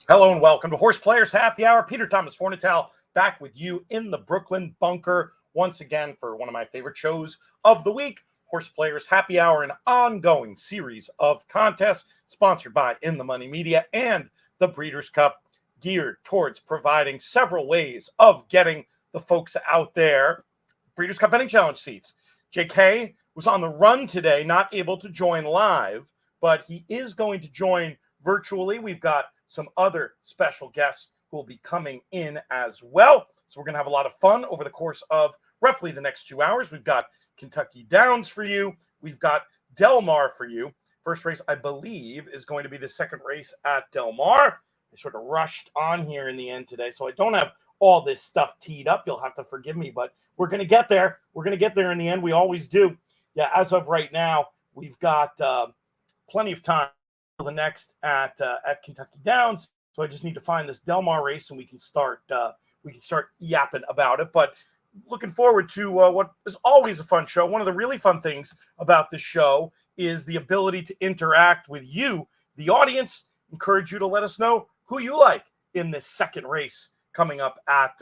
Hello and welcome to HorsePlayers Happy Hour. Peter Thomas Fornital back with you in the Brooklyn bunker once again for one of my favorite shows of the week, HorsePlayers Happy Hour, an ongoing series of contests sponsored by In the Money Media and the Breeders' Cup, geared towards providing several ways of getting the folks out there Breeders' Cup Betting Challenge seats. JK was on the run today, not able to join live, but he is going to join virtually. We've got some other special guests who will be coming in as well. So we're going to have a lot of fun over the course of roughly the next 2 hours. We've got Kentucky Downs for you. We've got Del Mar for you. First race, I believe, is going to be the second race at Del Mar. I sort of rushed on here in the end today, so I don't have all this stuff teed up. You'll have to forgive me, but we're going to get there. We're going to get there in the end. We always do. Yeah, as of right now, we've got plenty of time the next at Kentucky Downs, so I just need to find this Del Mar race and we can start yapping about it. But looking forward to what is always a fun show. One of the really fun things about this show is the ability to interact with you, the audience. Encourage you to let us know who you like in this second race coming up at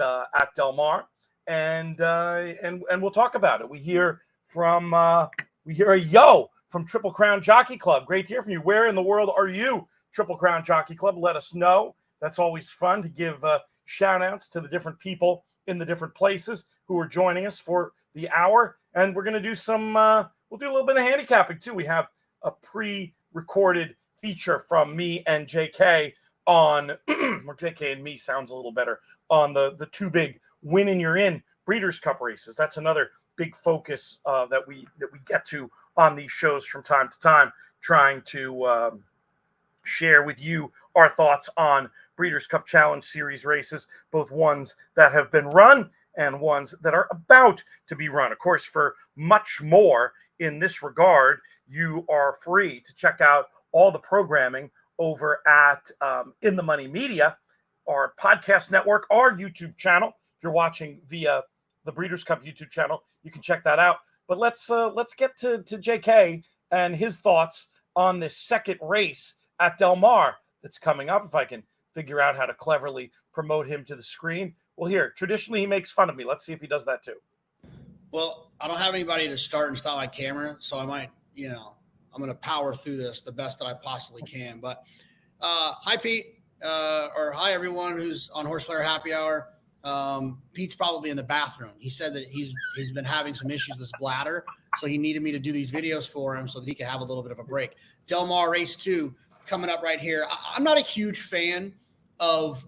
Del Mar, and we'll talk about it. We hear a yo from Triple Crown Jockey Club. Great to hear from you. Where in the world are you, Triple Crown Jockey Club? Let us know. That's always fun to give shout outs to the different people in the different places who are joining us for the hour. And we're going to do we'll do a little bit of handicapping too. We have a pre-recorded feature from me and JK on, or JK and me sounds a little better, on the two big win and you're in Breeders' Cup races. That's another big focus that we get to on these shows from time to time, trying to share with you our thoughts on Breeders' Cup Challenge Series races, both ones that have been run and ones that are about to be run. Of course, for much more in this regard, you are free to check out all the programming over at In the Money Media, our podcast network, our YouTube channel. If you're watching via the Breeders' Cup YouTube channel, you can check that out. But let's get to JK and his thoughts on this second race at Del Mar that's coming up. If I can figure out how to cleverly promote him to the screen. Well, here, traditionally he makes fun of me. Let's see if he does that too. Well, I don't have anybody to start and stop my camera, so I might, I'm going to power through this the best that I possibly can. But hi, Pete, or hi, everyone who's on HorsePlayer Happy Hour. Pete's probably in the bathroom. He said that he's been having some issues with his bladder, so he needed me to do these videos for him so that he could have a little bit of a break. Del Mar race 2 coming up right here. I'm not a huge fan of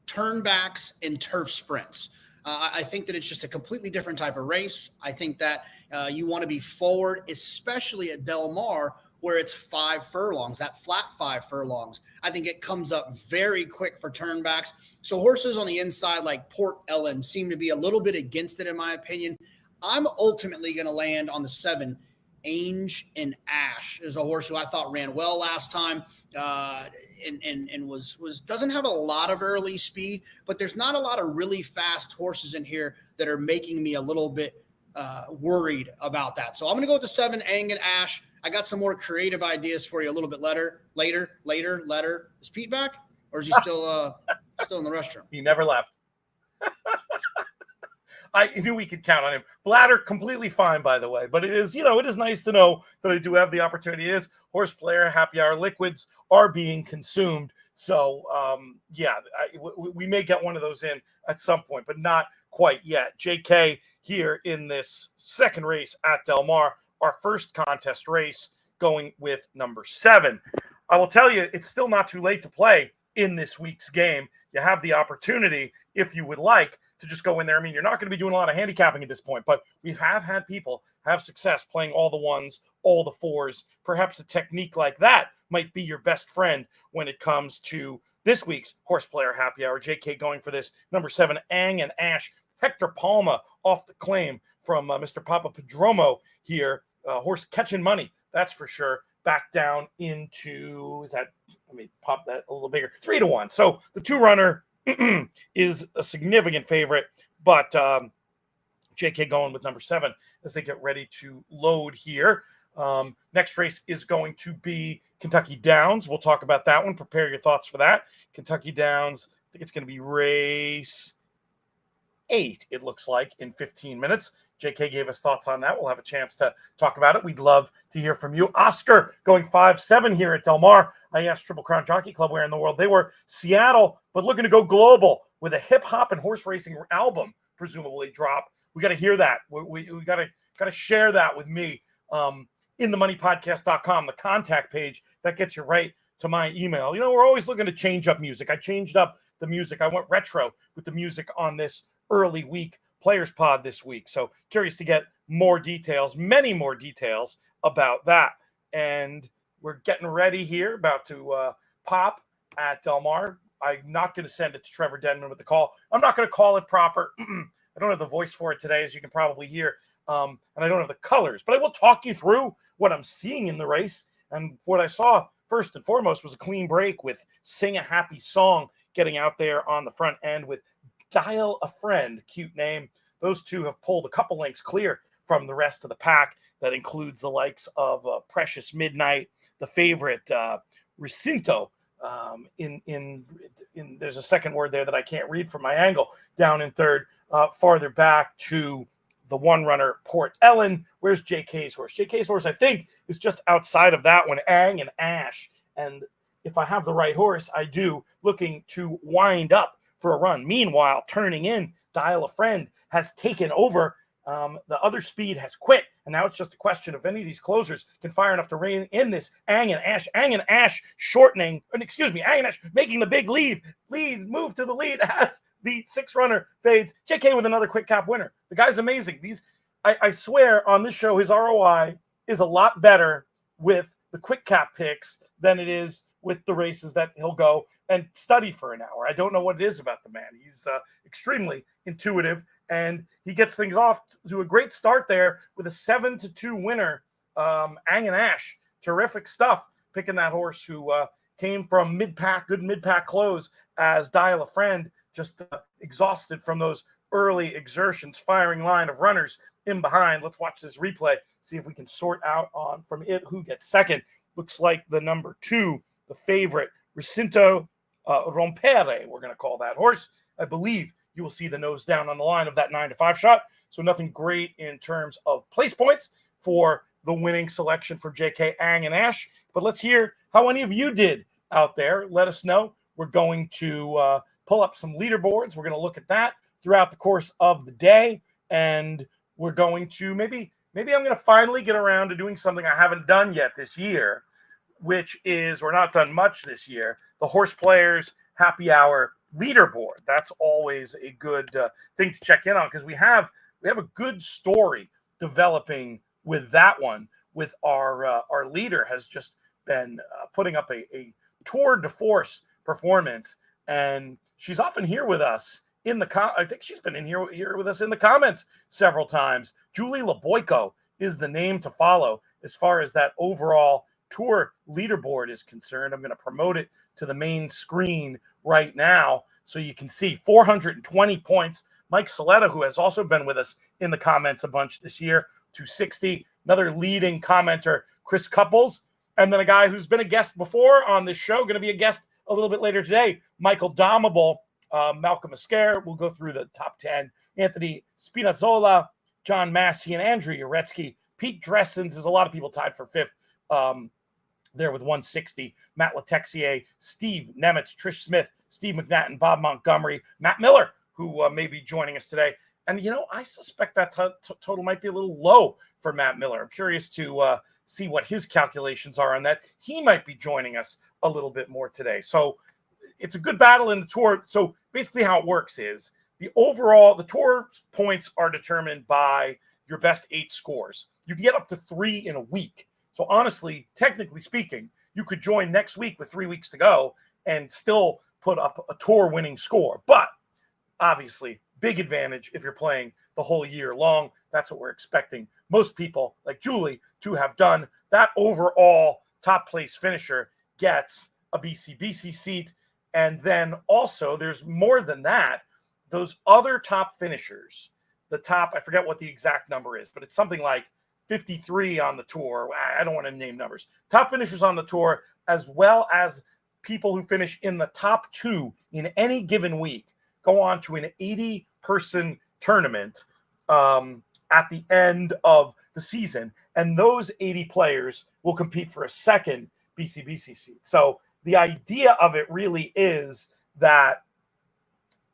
turnbacks and turf sprints. I think that it's just a completely different type of race. I think that you want to be forward, especially at Del Mar, where it's 5 furlongs, that flat 5 furlongs. I think it comes up very quick for turnbacks. So horses on the inside like Port Ellen seem to be a little bit against it, in my opinion. I'm ultimately going to land on the 7. Ainge and Ash is a horse who I thought ran well last time, and was doesn't have a lot of early speed, but there's not a lot of really fast horses in here that are making me a little bit worried about that. So I'm going to go with the 7, Ainge and Ash. I got some more creative ideas for you a little bit later. Is Pete back, or is he still in the restroom? He never left. I knew we could count on him. Bladder completely fine, by the way. But it is nice to know that I do have the opportunity. It is HorsePlayer Happy Hour liquids are being consumed. So, we may get one of those in at some point, but not quite yet. JK here in this second race at Del Mar, our first contest race, going with number 7. I will tell you, it's still not too late to play in this week's game. You have the opportunity, if you would like, to just go in there. I mean, you're not going to be doing a lot of handicapping at this point, but we have had people have success playing all the 1s, all the 4s. Perhaps a technique like that might be your best friend when it comes to this week's HorsePlayer Happy Hour. JK going for this number 7, Ainge and Ash. Hector Palma off the claim from Mr. Papa Padromo here. Horse catching money, that's for sure. Back down into, let me pop that a little bigger, 3-1. So the 2-runner is a significant favorite, but JK going with number 7 as they get ready to load here. Next race is going to be Kentucky Downs. We'll talk about that one. Prepare your thoughts for that. Kentucky Downs, I think it's going to be race 8, it looks like, in 15 minutes. JK gave us thoughts on that. We'll have a chance to talk about it. We'd love to hear from you. Oscar going 5-7 here at Del Mar. I asked Triple Crown Jockey Club where in the world they were. Seattle, but looking to go global with a hip hop and horse racing album, presumably drop. We got to hear that. We got to share that with me. InTheMoneyPodcast.com, the contact page that gets you right to my email. You know, we're always looking to change up music. I changed up the music. I went retro with the music on this early week Players Pod this week. So curious to get more details, many more details about that. And we're getting ready here, about to pop at Del Mar. I'm not going to send it to Trevor Denman with the call. I'm not going to call it proper. I don't have the voice for it today, as you can probably hear. And I don't have the colors, but I will talk you through what I'm seeing in the race. And what I saw first and foremost was a clean break with Sing a Happy Song getting out there on the front end with Dial a Friend, cute name. Those two have pulled a couple lengths clear from the rest of the pack. That includes the likes of Precious Midnight, the favorite Recinto. There's a second word there that I can't read from my angle, down in third, farther back to the one runner Port Ellen. Where's JK's horse? JK's horse, I think, is just outside of that one, Ang and Ash. And if I have the right horse, I do, looking to wind up for a run. Meanwhile, turning in, Dial a Friend has taken over. The other speed has quit, and now it's just a question of any of these closers can fire enough to rein in this Ang and Ash. Ang and Ash Ang and Ash making the big lead, move to the lead as the 6 runner fades. JK with another quick cap winner. The guy's amazing. I swear on this show, his ROI is a lot better with the quick cap picks than it is with the races that he'll go and study for an hour. I don't know what it is about the man. He's extremely intuitive, and he gets things off to a great start there with a 7-2 winner. Ang and Ash, terrific stuff. Picking that horse who came from mid-pack, good mid-pack close as Dial a Friend, just exhausted from those early exertions, firing line of runners in behind. Let's watch this replay, see if we can sort out on from it who gets second. Looks like the number 2, the favorite, Recinto Rompere, we're going to call that horse. I believe you will see the nose down on the line of that 9-5 shot. So nothing great in terms of place points for the winning selection for JK, Ang, and Ash. But let's hear how any of you did out there. Let us know. We're going to pull up some leaderboards. We're going to look at that throughout the course of the day. And we're going to maybe I'm going to finally get around to doing something I haven't done yet this year, which is, or not done much this year, the HorsePlayers Happy Hour leaderboard. That's always a good thing to check in on, because we have a good story developing with that one. With our leader has just been putting up a tour de force performance, and she's often here with us in the I think she's been in here with us in the comments several times. Julie LeBoyko is the name to follow as far as that overall tour leaderboard is concerned. I'm going to promote it to the main screen right now so you can see 420 points. Mike Saletta, who has also been with us in the comments a bunch this year, 260. Another leading commenter, Chris Couples. And then a guy who's been a guest before on this show, going to be a guest a little bit later today, Michael Domable, Malcolm Esquer. We'll go through the top 10. Anthony Spinazzola, John Massey, and Andrew Uretsky. Pete Dressens is a lot of people tied for 5th. There with 160, Matt Letexier, Steve Nemitz, Trish Smith, Steve McNatten, Bob Montgomery, Matt Miller, who may be joining us today. And, I suspect that total might be a little low for Matt Miller. I'm curious to see what his calculations are on that. He might be joining us a little bit more today. So it's a good battle in the tour. So basically how it works is the tour points are determined by your best 8 scores. You can get up to 3 in a week. So honestly, technically speaking, you could join next week with 3 weeks to go and still put up a tour winning score. But obviously, big advantage if you're playing the whole year long. That's what we're expecting most people like Julie to have done. That overall top place finisher gets a BCBC seat. And then also there's more than that. Those other top finishers, I forget what the exact number is, but it's something like 53 on the tour. I don't want to name numbers. Top finishers on the tour, as well as people who finish in the top 2 in any given week, go on to an 80-person tournament at the end of the season. And those 80 players will compete for a second BCBC seat. So the idea of it really is that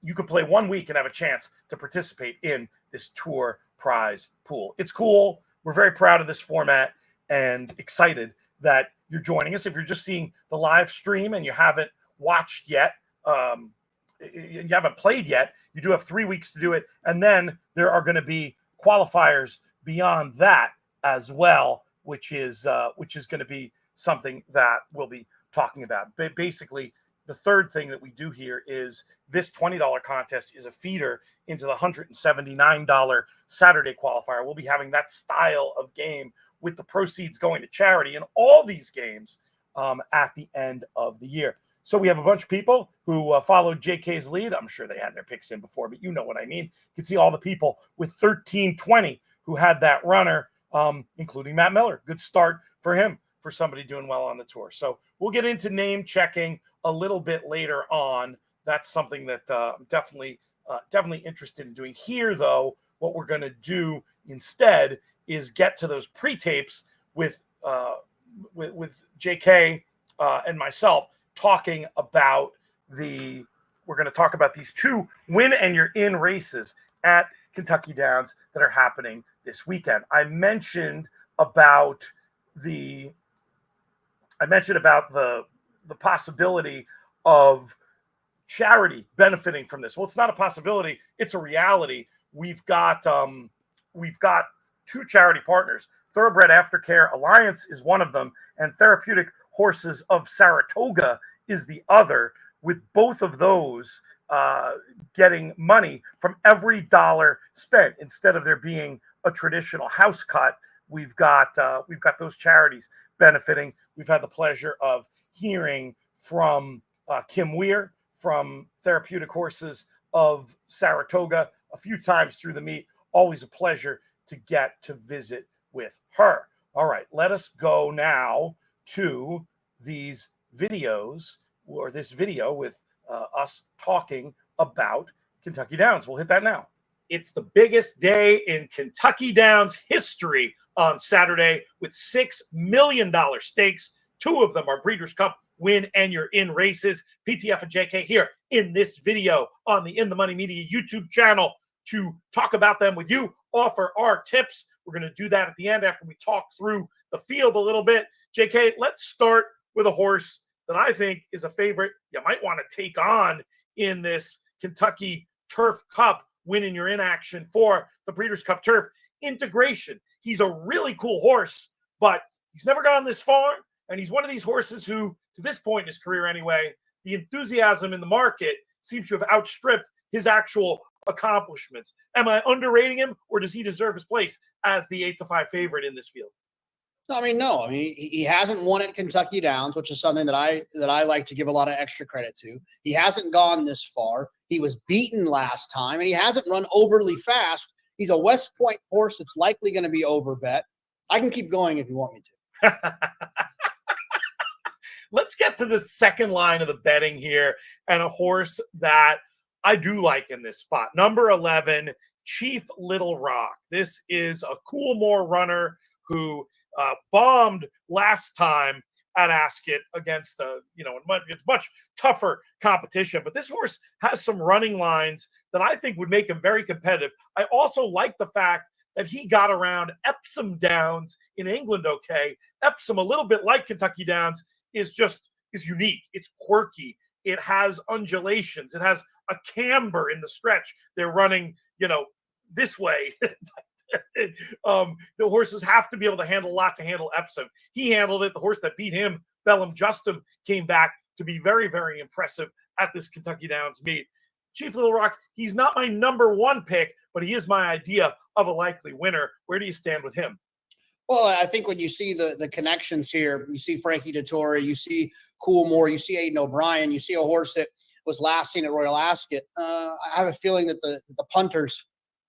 you could play 1 week and have a chance to participate in this tour prize pool. It's cool. We're very proud of this format and excited that you're joining us. If you're just seeing the live stream and you haven't watched yet, you haven't played yet, you do have 3 weeks to do it. And then there are going to be qualifiers beyond that as well, which is going to be something that we'll be talking about. But basically, the third thing that we do here is this $20 contest is a feeder into the $179 Saturday qualifier. We'll be having that style of game with the proceeds going to charity in all these games at the end of the year. So we have a bunch of people who followed JK's lead. I'm sure they had their picks in before, but you know what I mean. You can see all the people with 1320 who had that runner, including Matt Miller. Good start for him, for somebody doing well on the tour. So we'll get into name checking a little bit later on. That's something that I'm definitely interested in doing. Here, though, what we're going to do instead is get to those pre-tapes with JK and myself talking about we're going to talk about these 2 win and you're in races at Kentucky Downs that are happening this weekend. I mentioned about the possibility of charity benefiting from this. Well, it's not a possibility; it's a reality. We've got 2 charity partners. Thoroughbred Aftercare Alliance is one of them, and Therapeutic Horses of Saratoga is the other. With both of those getting money from every dollar spent, instead of there being a traditional house cut, we've got those charities benefiting. We've had the pleasure of hearing from Kim Weir from Therapeutic Horses of Saratoga a few times through the meet. Always a pleasure to get to visit with her. All right, let us go now to these videos, or this video with us talking about Kentucky Downs. We'll hit that now. It's the biggest day in Kentucky Downs history on Saturday with $6 million stakes. 2 of them are Breeders' Cup win and you're in races. PTF and JK here in this video on the In the Money Media YouTube channel to talk about them with you, offer our tips. We're going to do that at the end after we talk through the field a little bit. JK, let's start with a horse that I think is a favorite you might want to take on in this Kentucky Turf Cup win and you're in action for the Breeders' Cup Turf. Integration. He's a really cool horse, but he's never gone this far. And he's one of these horses who, to this point in his career anyway, the enthusiasm in the market seems to have outstripped his actual accomplishments. Am I underrating him, or does he deserve his place as the 8-5 favorite in this field? No. I mean, he hasn't won at Kentucky Downs, which is something that I like to give a lot of extra credit to. He hasn't gone this far. He was beaten last time, and he hasn't run overly fast. He's a West Point horse that's likely going to be overbet. I can keep going if you want me to. Let's get to the second line of the betting here, and a horse that I do like in this spot. Number 11, Chief Little Rock. This is a Coolmore runner who bombed last time at Ascot against it's much tougher competition. But this horse has some running lines that I think would make him very competitive. I also like the fact that he got around Epsom Downs in England okay. Epsom, a little bit like Kentucky Downs, is unique. It's quirky. It has undulations. It has a camber in the stretch. They're running, this way. The horses have to be able to handle a lot to handle Epsom. He handled it. The horse that beat him, Bellum Justum, came back to be very, very impressive at this Kentucky Downs meet. Chief Little Rock, he's not my number 1 pick, but he is my idea of a likely winner. Where do you stand with him? Well, I think when you see the connections here, you see Frankie Dettori, you see Coolmore, you see Aidan O'Brien, you see a horse that was last seen at Royal Ascot. I have a feeling that the punters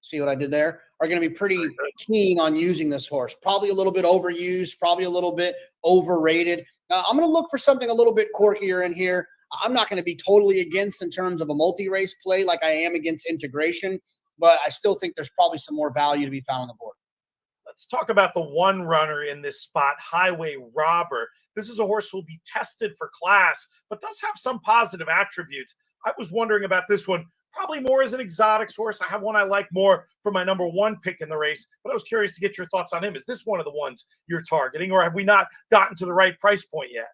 see what I did there, are going to be pretty keen on using this horse. Probably a little bit overused, probably a little bit overrated. I'm going to look for something a little bit quirkier in here. I'm not going to be totally against in terms of a multi-race play like I am against integration, but I still think there's probably some more value to be found on the board. Let's talk about the one runner in this spot, Highway Robber. This is a horse who will be tested for class, but does have some positive attributes. I was wondering about this one, probably more as an exotics horse. I have one I like more for my number one pick in the race, but I was curious to get your thoughts on him. Is this one of the ones you're targeting, or have we not gotten to the right price point yet?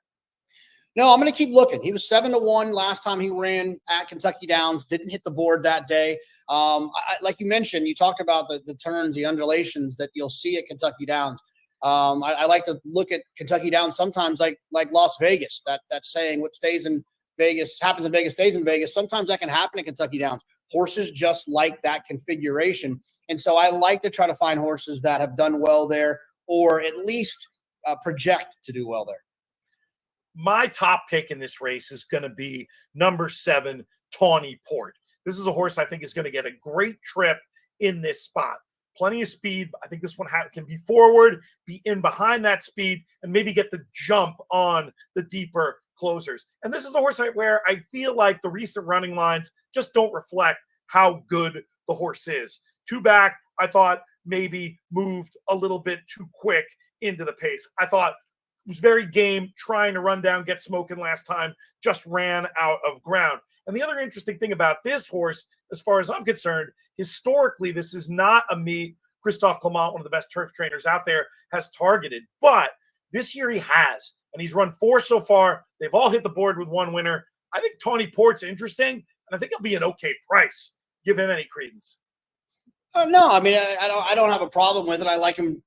No, I'm going to keep looking. He was 7-1 last time he ran at Kentucky Downs. Didn't hit the board that day. Like you mentioned, you talked about the turns, the undulations that you'll see at Kentucky Downs. I like to look at Kentucky Downs sometimes like Las Vegas. That saying, what stays in Vegas happens in Vegas stays in Vegas. Sometimes that can happen at Kentucky Downs. Horses just like that configuration. And so I like to try to find horses that have done well there, or at least project to do well there. My top pick in this race is going to be number 7, Tawny Port. This is a horse I think is going to get a great trip in this spot. Plenty of speed. I think this one can be forward, be in behind that speed, and maybe get the jump on the deeper closers. And this is a horse where I feel like the recent running lines just don't reflect how good the horse is. 2 back, I thought maybe moved a little bit too quick into the pace. I thought was very game, trying to run down, get smoking last time, just ran out of ground. And the other interesting thing about this horse, as far as I'm concerned, historically, this is not a meet Christophe Clement, one of the best turf trainers out there, has targeted. But this year he has, and he's run 4 so far. They've all hit the board with 1 winner. I think Tawny Port's interesting, and I think he'll be an okay price. Give him any credence. No, I mean, I don't have a problem with it. I like him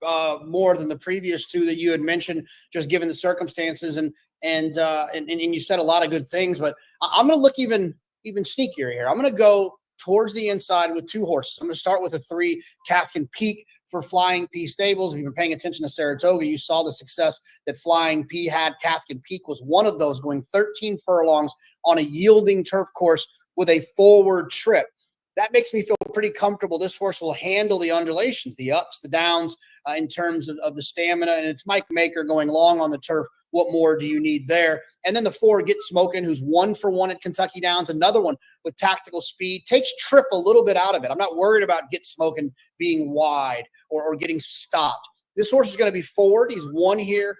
more than the previous 2 that you had mentioned, just given the circumstances. And you said a lot of good things, but I'm going to look even sneakier here. I'm going to go towards the inside with 2 horses. I'm going to start with a 3, Cathkin Peak for Flying P Stables. If you've been paying attention to Saratoga, you saw the success that Flying P had. Cathkin Peak was one of those, going 13 furlongs on a yielding turf course with a forward trip. That makes me feel pretty comfortable. This horse will handle the undulations, the ups, the downs, in terms of the stamina. And it's Mike Maker going long on the turf. What more do you need there? And then the 4, Get Smokin', who's 1 for 1 at Kentucky Downs. Another one with tactical speed. Takes trip a little bit out of it. I'm not worried about Get Smokin' being wide or getting stopped. This horse is going to be forward. He's 1 here,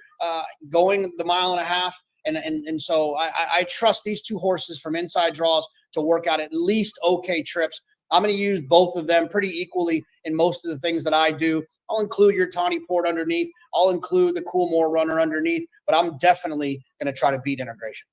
going the 1.5 miles. And so I trust these 2 horses from inside draws to work out at least okay trips. I'm going to use both of them pretty equally in most of the things that I do. I'll include your Tawny Port underneath. I'll include the Coolmore runner underneath, but I'm definitely going to try to beat integration.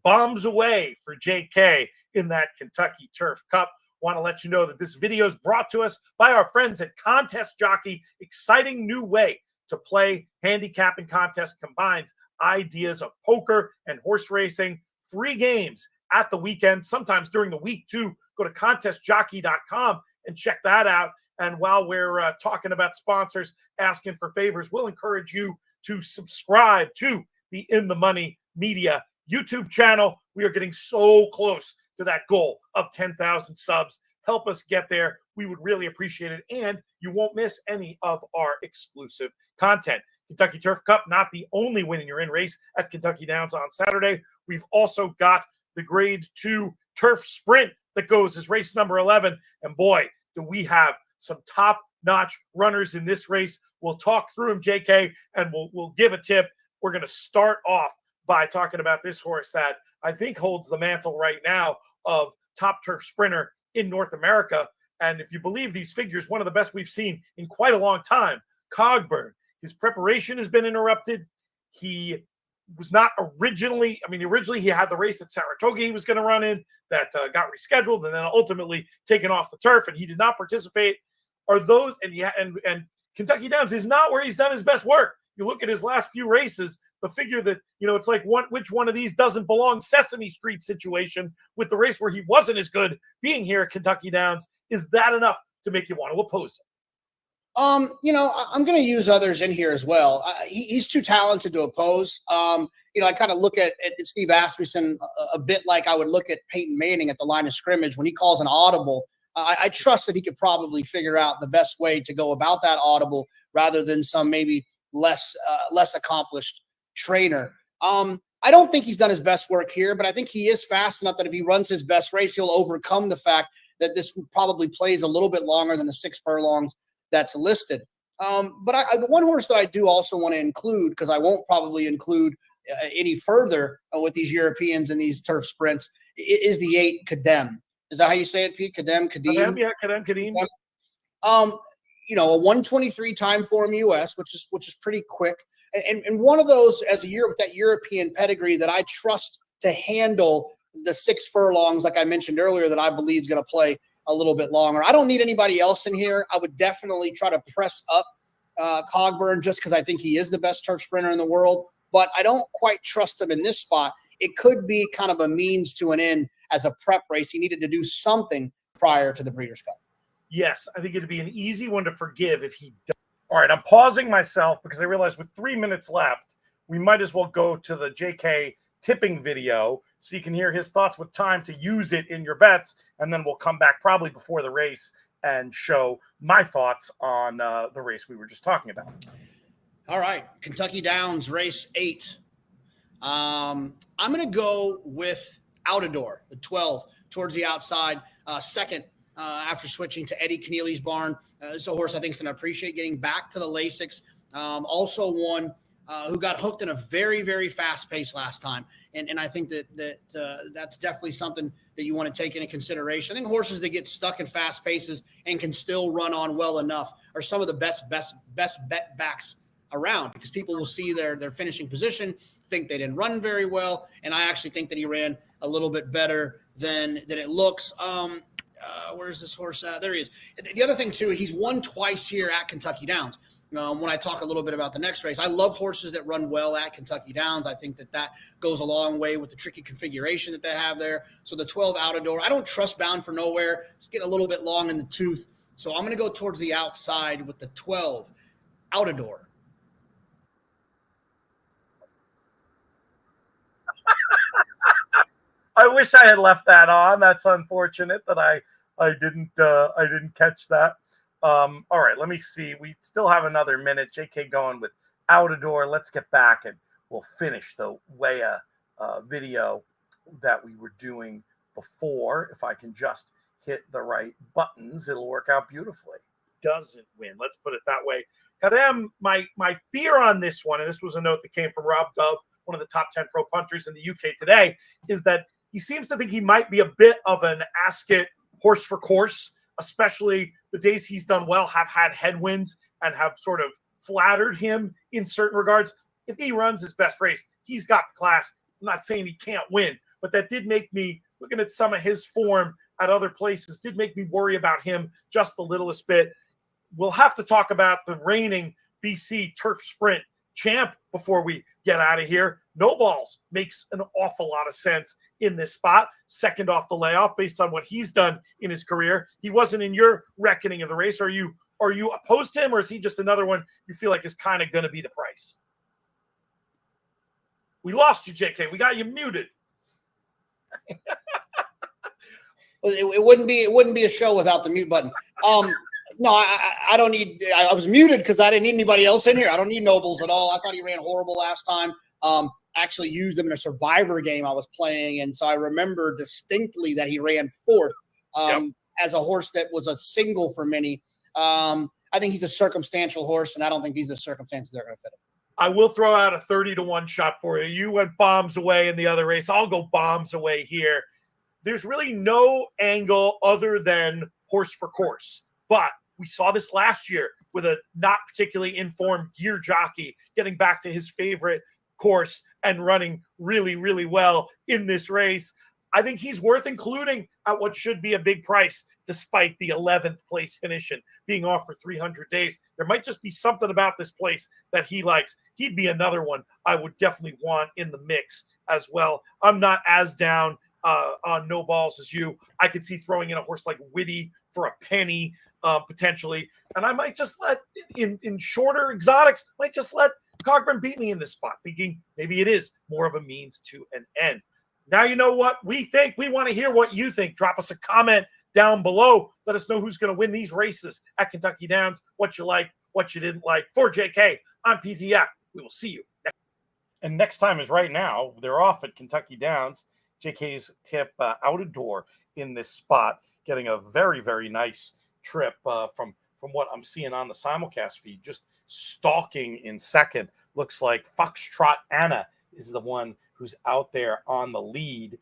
Bombs away for JK in that Kentucky Turf Cup. Want to let you know that this video is brought to us by our friends at Contest Jockey. Exciting new way to play handicapping contest, combines ideas of poker and horse racing. Free games at the weekend, sometimes during the week too. Go to contestjockey.com and check that out. And while we're talking about sponsors asking for favors, we'll encourage you to subscribe to the In the Money Media YouTube channel. We are getting so close to that goal of 10,000 subs. Help us get there. We would really appreciate it. And you won't miss any of our exclusive content. Kentucky Turf Cup, not the only win in your in race at Kentucky Downs on Saturday. We've also got the Grade 2 Turf Sprint that goes as race number 11. And boy, do we have some top-notch runners in this race. We'll talk through them, JK, and we'll give a tip. We're going to start off by talking about this horse that I think holds the mantle right now of top turf sprinter in North America. And if you believe these figures, one of the best we've seen in quite a long time. Cogburn. His preparation has been interrupted. He was not originally he had the race at Saratoga he was going to run in that got rescheduled and then ultimately taken off the turf, and he did not participate. Are those and Kentucky Downs is not where he's done his best work. You look at his last few races, the figure that, it's like which one of these doesn't belong Sesame Street situation with the race where he wasn't as good being here at Kentucky Downs. Is that enough to make you want to oppose him? I'm going to use others in here as well. He's too talented to oppose. I kind of look at Steve Asmussen a bit like I would look at Peyton Manning at the line of scrimmage when he calls an audible I trust that he could probably figure out the best way to go about that audible rather than some maybe less accomplished trainer. I don't think he's done his best work here, but I think he is fast enough that if he runs his best race, he'll overcome the fact that this probably plays a little bit longer than the 6 furlongs that's listed. But the one horse that I do also want to include, because I won't probably include any further with these Europeans and these turf sprints, is the 8 Kadem. Is that how you say it, Pete? Kadeem? Yeah, Kadeem. A 1:23 time for him US, which is pretty quick. And one of those as a year with that European pedigree that I trust to handle the 6 furlongs, like I mentioned earlier, that I believe is going to play a little bit longer. I don't need anybody else in here. I would definitely try to press up Cogburn just because I think he is the best turf sprinter in the world, but I don't quite trust him in this spot. It could be kind of a means to an end as a prep race. He needed to do something prior to the Breeders' Cup. Yes, I think it'd be an easy one to forgive if he does. All right, I'm pausing myself because I realized with 3 minutes left, we might as well go to the JK tipping video so you can hear his thoughts with time to use it in your bets, and then we'll come back probably before the race and show my thoughts on the race we were just talking about. All right, Kentucky Downs, race 8. I'm going to go with Outador, the 12, towards the outside, second after switching to Eddie Keneally's barn. It's a horse I think is going to appreciate getting back to the Lasix. Also one who got hooked in a very, very fast pace last time. And I think that's definitely something that you want to take into consideration. I think horses that get stuck in fast paces and can still run on well enough are some of the best bet backs around, because people will see their finishing position, think they didn't run very well, and I actually think that he ran a little bit better than it looks. Where's this horse at? There he is. The other thing, too, he's won twice here at Kentucky Downs. When I talk a little bit about the next race, I love horses that run well at Kentucky Downs. I think that goes a long way with the tricky configuration that they have there. So the 12 Outador, I don't trust Bound for Nowhere. It's getting a little bit long in the tooth. So I'm going to go towards the outside with the 12 Outador. I wish I had left that on. That's unfortunate that I didn't catch that. All right, let me see. We still have another minute. JK going with Outador. Let's get back and we'll finish the Weah video that we were doing before. If I can just hit the right buttons, it'll work out beautifully. Doesn't win. Let's put it that way. Kadem, my fear on this one, and this was a note that came from Rob Dove, one of the top 10 pro punters in the UK today, is that he seems to think he might be a bit of an Ascot horse for course, especially the days he's done well have had headwinds and have sort of flattered him in certain regards. If he runs his best race, he's got the class. I'm not saying he can't win, but that did make me, looking at some of his form at other places, did make me worry about him just the littlest bit. We'll have to talk about the reigning BC Turf Sprint champ before we get out of here. No Balls makes an awful lot of sense in this spot, second off the layoff based on what he's done in his career. He wasn't in your reckoning of the race. Are you opposed to him, or is he just another one you feel like is kind of going to be the price? We lost you, JK. We got you muted. It wouldn't be a show without the mute button. No, I don't need. I was muted because I didn't need anybody else in here. I don't need Nobles at all. I thought he ran horrible last time. Actually used him in a Survivor game I was playing, and so I remember distinctly that he ran fourth as a horse that was a single for many. I think he's a circumstantial horse, and I don't think these are the circumstances that are going to fit him. I will throw out a 30-1 shot for you. You went bombs away in the other race. I'll go bombs away here. There's really no angle other than horse for course, but we saw this last year with a not particularly informed gear jockey getting back to his favorite course and running really, really well in this race. I think he's worth including at what should be a big price, despite the 11th place finish and being off for 300 days. There might just be something about this place that he likes. He'd be another one I would definitely want in the mix as well. I'm not as down on No Balls as you. I could see throwing in a horse like Witty for a penny, potentially. And I might just let, in shorter exotics, might just let Cogburn beat me in this spot, thinking maybe it is more of a means to an end. Now you know what we think. We want to hear what you think. Drop us a comment down below. Let us know who's going to win these races at Kentucky Downs, what you like, what you didn't like. For JK, I'm PTF. We will see you next. And next time is right now. They're off at Kentucky Downs. JK's tip out a door in this spot, getting a very, very nice trip from what I'm seeing on the simulcast feed. Just stalking in second. Looks like Foxtrot Anna is the one who's out there on the lead.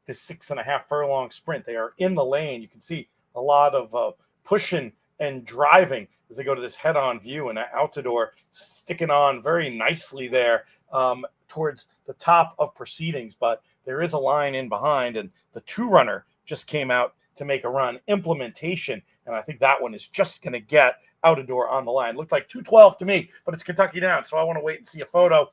This 6.5 furlong sprint. They are in the lane. You can see a lot of pushing and driving as they go to this head-on view, and Altador sticking on very nicely there towards the top of proceedings. But there is a line in behind, and the two-runner just came out to make a run. Implementation, and I think that one is just going to get Altador on the line. Looked like 2:12 to me, but it's Kentucky Downs, so I want to wait and see a photo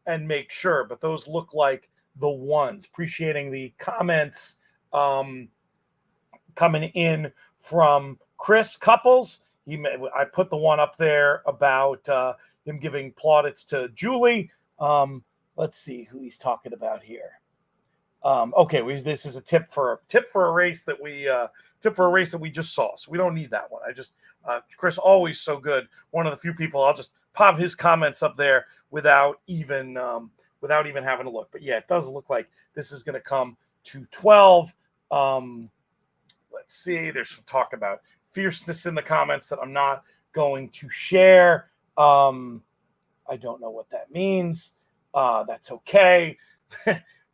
and make sure. But those look like the ones. Appreciating the comments coming in from Chris Couples. I put the one up there about him giving plaudits to Julie. Let's see who he's talking about here. Okay, this is a tip for a race that we just saw. So we don't need that one. Chris, always so good. One of the few people I'll just pop his comments up there without even having to look. But yeah, it does look like this is going to come to 12. Let's see. There's some talk about fierceness in the comments that I'm not going to share. I don't know what that means. That's okay.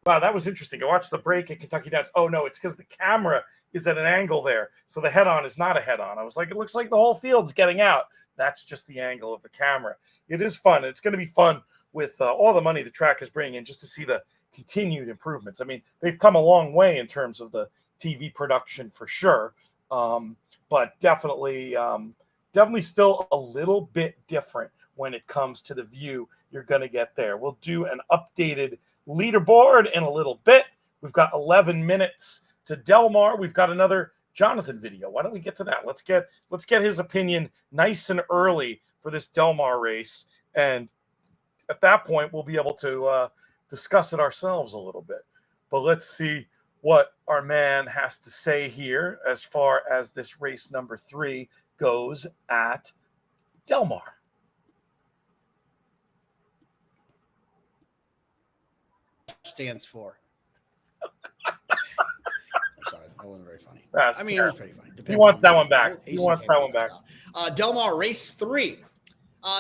Wow, that was interesting. I watched the break at Kentucky Downs. Oh, no, it's because the camera is at an angle there. So the head-on is not a head-on. I was like, it looks like the whole field's getting out. That's just the angle of the camera. It is fun. It's going to be fun with all the money the track is bringing in just to see the continued improvements. I mean, they've come a long way in terms of the TV production for sure. But definitely still a little bit different when it comes to the view you're going to get there. We'll do an updated leaderboard in a little bit. We've got 11 minutes to Del Mar. We've got another Jonathan video. Why don't we get to that? Let's get his opinion nice and early for this Del Mar race, and at that point we'll be able to discuss it ourselves a little bit. But let's see what our man has to say here as far as this race number 3 goes at Del Mar. Stands for. I'm sorry, that wasn't very funny. That's it was pretty funny. He wants that one back. He wants that one back. Del Mar race 3.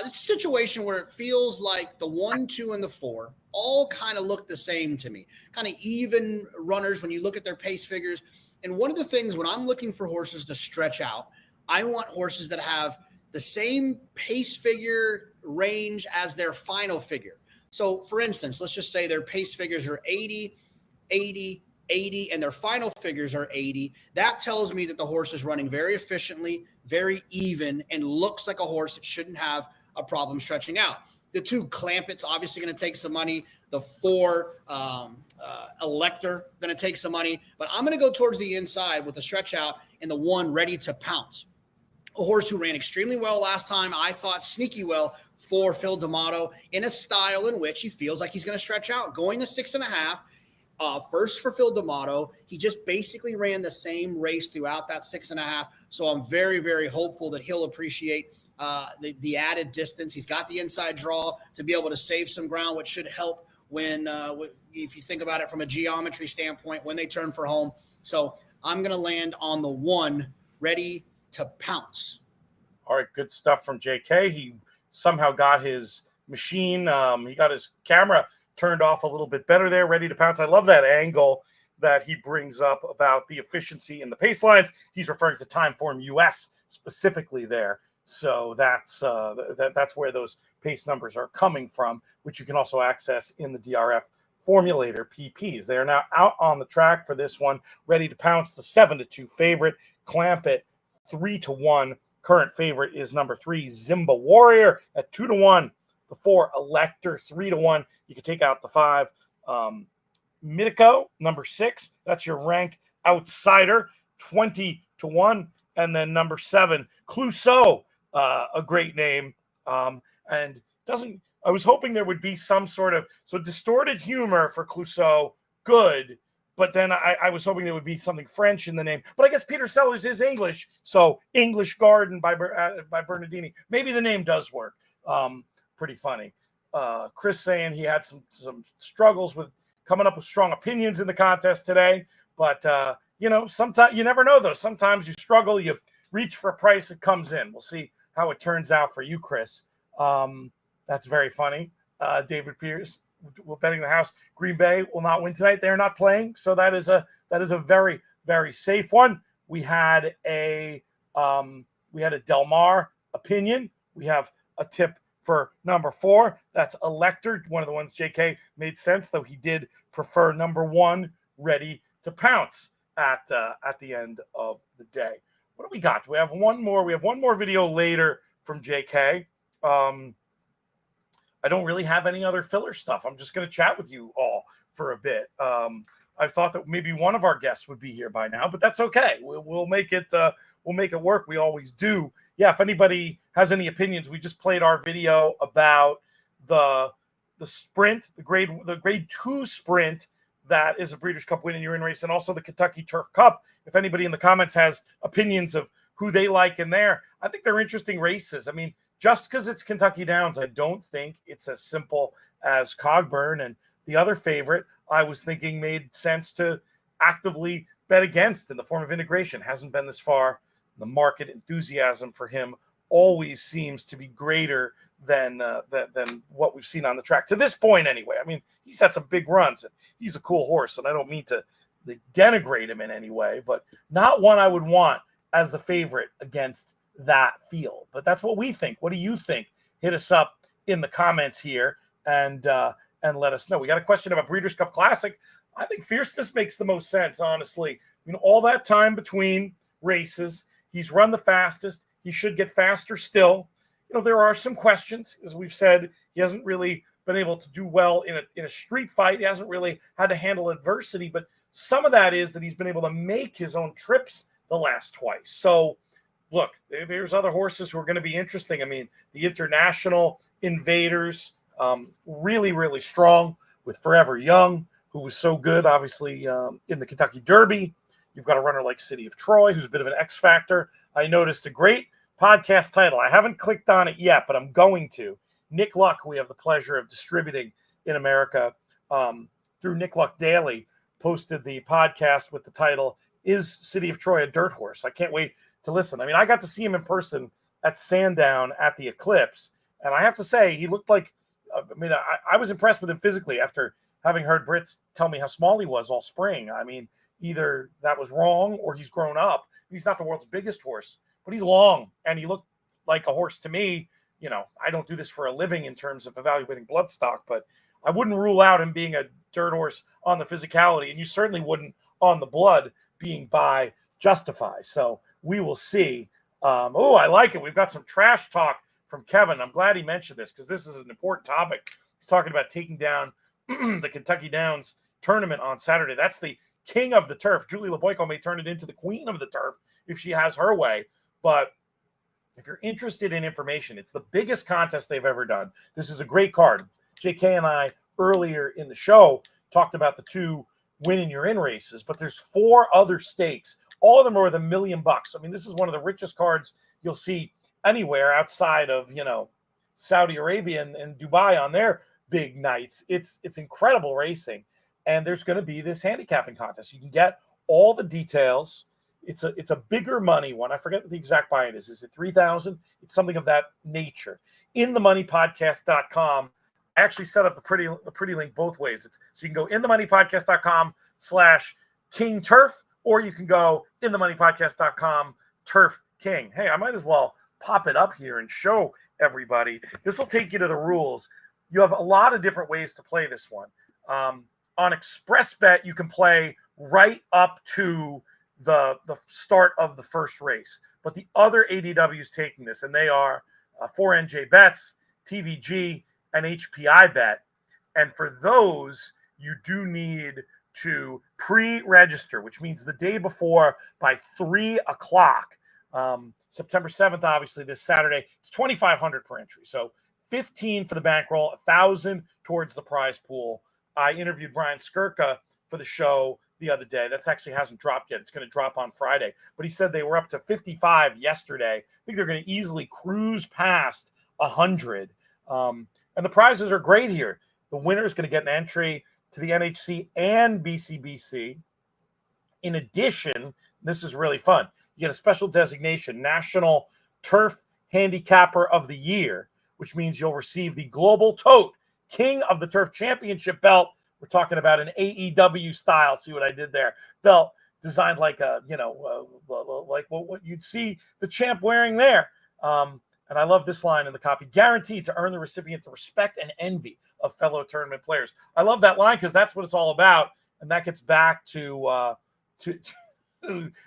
This is a situation where it feels like the 1, 2, and the 4 all kind of look the same to me. Kind of even runners when you look at their pace figures. And one of the things when I'm looking for horses to stretch out, I want horses that have the same pace figure range as their final figure. So, for instance, let's just say their pace figures are 80, 80, 80, and their final figures are 80. That tells me that the horse is running very efficiently, very even, and looks like a horse that shouldn't have a problem stretching out. The 2 Clampet's obviously going to take some money. The 4 Elector going to take some money. But I'm going to go towards the inside with the stretch out and the 1 Ready to Pounce. A horse who ran extremely well last time. I thought sneaky well for Phil D'Amato in a style in which he feels like he's going to stretch out. Going to 6.5. First for Phil D'Amato. He just basically ran the same race throughout that 6.5. So I'm very, very hopeful that he'll appreciate the added distance. He's got the inside draw to be able to save some ground, which should help when, if you think about it from a geometry standpoint, when they turn for home. So I'm going to land on the 1 Ready to Pounce. All right, good stuff from JK. He somehow got his machine. He got his camera turned off a little bit better there, Ready to Pounce. I love that angle that he brings up about the efficiency in the pace lines. He's referring to Timeform US specifically there. So that's where those pace numbers are coming from, which you can also access in the DRF Formulator PPs. They are now out on the track for this one. Ready to Pounce, the 7-2 favorite. Clamp it 3-1. Current favorite is number 3, Zimba Warrior at 2-1. The 4, Elector, 3-1. You can take out the 5. Mitico, number 6. That's your rank outsider, 20-1. And then number 7, Clouseau, a great name. And I was hoping there would be some sort of, so distorted humor for Clouseau, good. but then I was hoping there would be something French in the name. But I guess Peter Sellers is English, so English Garden by Bernardini. Maybe the name does work. Pretty funny. Chris saying he had some struggles with coming up with strong opinions in the contest today, but sometimes you never know though. Sometimes you struggle, you reach for a price, it comes in. We'll see how it turns out for you, Chris. That's very funny. David Pierce, we're betting the house. Green Bay will not win tonight. They're not playing, so that is a very, very safe one. We had a Del Mar opinion. We have a tip for number 4. That's Elector, one of the ones JK made sense, though he did prefer number 1, Ready to Pounce at the end of the day. What do we got? We have one more. We have one more video later from JK. I don't really have any other filler stuff. I'm just going to chat with you all for a bit. I thought that maybe one of our guests would be here by now, but that's okay. We'll make it. We'll make it work. We always do. Yeah. If anybody has any opinions, we just played our video about the sprint, the grade 2 sprint that is a Breeders' Cup win in your in race, and also the Kentucky Turf Cup. If anybody in the comments has opinions of who they like in there, I think they're interesting races. I mean, just because it's Kentucky Downs, I don't think it's as simple as Cogburn and the other favorite. I was thinking made sense to actively bet against in the form of Integration. Hasn't been this far. The market enthusiasm for him always seems to be greater than what we've seen on the track to this point, anyway. I mean, he's had some big runs, and he's a cool horse, and I don't mean to denigrate him in any way, but not one I would want as a favorite against that field. But that's what we think. What do you think? Hit us up in the comments here and let us know. We got a question about Breeders' Cup Classic. I think Fierceness makes the most sense, honestly. All that time between races, he's run the fastest. He should get faster still. There are some questions. As we've said, he hasn't really been able to do well in a street fight. He hasn't really had to handle adversity, but some of that is that he's been able to make his own trips the last twice. So look, there's other horses who are going to be interesting. I mean, the International Invaders, really, really strong with Forever Young, who was so good, obviously, in the Kentucky Derby. You've got a runner like City of Troy, who's a bit of an X factor. I noticed a great podcast title. I haven't clicked on it yet, but I'm going to. Nick Luck, we have the pleasure of distributing in America through Nick Luck Daily, posted the podcast with the title, Is City of Troy a Dirt Horse? I can't wait to listen. I mean, I got to see him in person at Sandown at the Eclipse, and I have to say, he looked like, I was impressed with him physically after having heard Brits tell me how small he was all spring. I mean, either that was wrong or he's grown up. He's not the world's biggest horse, but he's long, and he looked like a horse to me. I don't do this for a living in terms of evaluating blood stock, but I wouldn't rule out him being a dirt horse on the physicality, and you certainly wouldn't on the blood being by Justify. So we will see. I like it. We've got some trash talk from Kevin. I'm glad he mentioned this because this is an important topic. He's talking about taking down the Kentucky Downs tournament on Saturday. That's the king of the turf. Julie LeBoyko may turn it into the queen of the turf if she has her way. But if you're interested in information, it's the biggest contest they've ever done. This is a great card. JK and I earlier in the show talked about the 2 win your in races, but there's 4 other stakes. All of them are worth $1 million. I mean, this is one of the richest cards you'll see anywhere outside of, Saudi Arabia and Dubai on their big nights. It's incredible racing. And there's going to be this handicapping contest. You can get all the details. It's a bigger money one. I forget what the exact buy-in is. Is it 3,000? It's something of that nature. InTheMoneyPodcast.com. I actually set up the pretty link both ways. So you can go InTheMoneyPodcast.com/King Turf, or you can go InTheMoneyPodcast.com Turf King. Hey, I might as well pop it up here and show everybody. This will take you to the rules. You have a lot of different ways to play this one. On Express Bet, you can play right up to the start of the first race. But the other ADWs taking this, and they are 4NJ Bets, TVG, and HPI Bet. And for those, you do need to pre-register, which means the day before by 3 o'clock. September 7th, obviously, this Saturday. It's $2,500 per entry. So $1,500 for the bankroll, $1,000 towards the prize pool. I interviewed Brian Skirka for the show the other day. That's actually hasn't dropped yet. It's going to drop on Friday. But he said they were up to 55 yesterday. I think they're going to easily cruise past 100. And the prizes are great here. The winner is going to get an entry to the NHC and BCBC. In addition, this is really fun. You get a special designation, National Turf Handicapper of the Year, which means you'll receive the Global Tote King of the Turf Championship belt. We're talking about an AEW style. See what I did there? Belt designed like a, like what you'd see the champ wearing there. And I love this line in the copy: guaranteed to earn the recipient the respect and envy of fellow tournament players. I love that line because that's what it's all about. And that gets back to